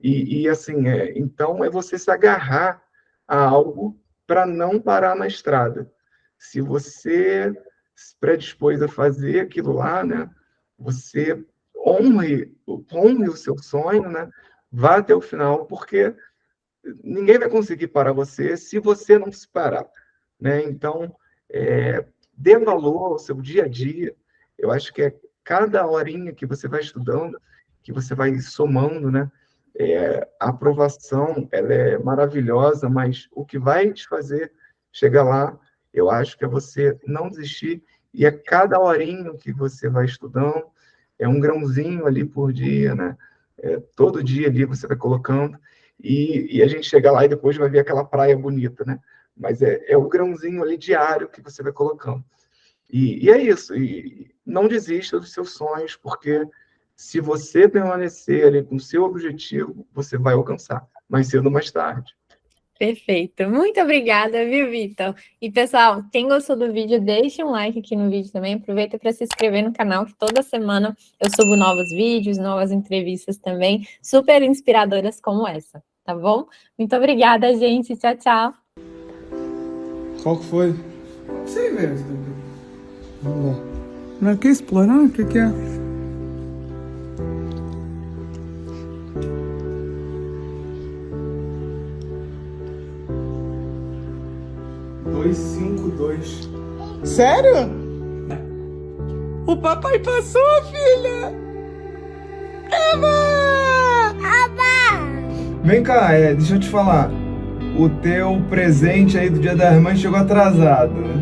E assim, então é você se agarrar a algo para não parar na estrada. Se você se predispôs a fazer aquilo lá, né? Você honre o seu sonho, né? Vá até o final, porque ninguém vai conseguir parar você se você não se parar, né? Então, dê valor ao seu dia a dia. Eu acho que é cada horinha que você vai estudando, que você vai somando, né? A aprovação, ela é maravilhosa, mas o que vai te fazer chegar lá, eu acho que é você não desistir, e é cada horinho que você vai estudando, é um grãozinho ali por dia, né? Todo dia ali você vai colocando, e a gente chega lá e depois vai ver aquela praia bonita, né? Mas é o grãozinho ali diário que você vai colocando. E é isso, e não desista dos seus sonhos, porque se você permanecer ali com o seu objetivo, você vai alcançar, mais cedo ou mais tarde. Perfeito. Muito obrigada, viu, Vitor? E, pessoal, quem gostou do vídeo, deixe um like aqui no vídeo também. Aproveita para se inscrever no canal, que toda semana eu subo novos vídeos, novas entrevistas também, super inspiradoras como essa, tá bom? Muito obrigada, gente. Tchau, tchau. Qual que foi? Não sei, velho. Vamos lá. Não quer explorar? O que é? Sério? O papai passou, filha! Eva! Vem cá, deixa eu te falar. O teu presente aí do Dia das Mães chegou atrasado, né?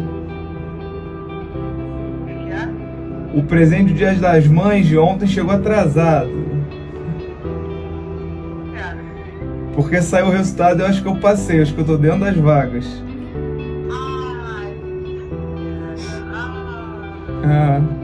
O presente do Dia das Mães de ontem chegou atrasado. Porque saiu o resultado, eu acho que eu passei, acho que eu tô dentro das vagas. Ah.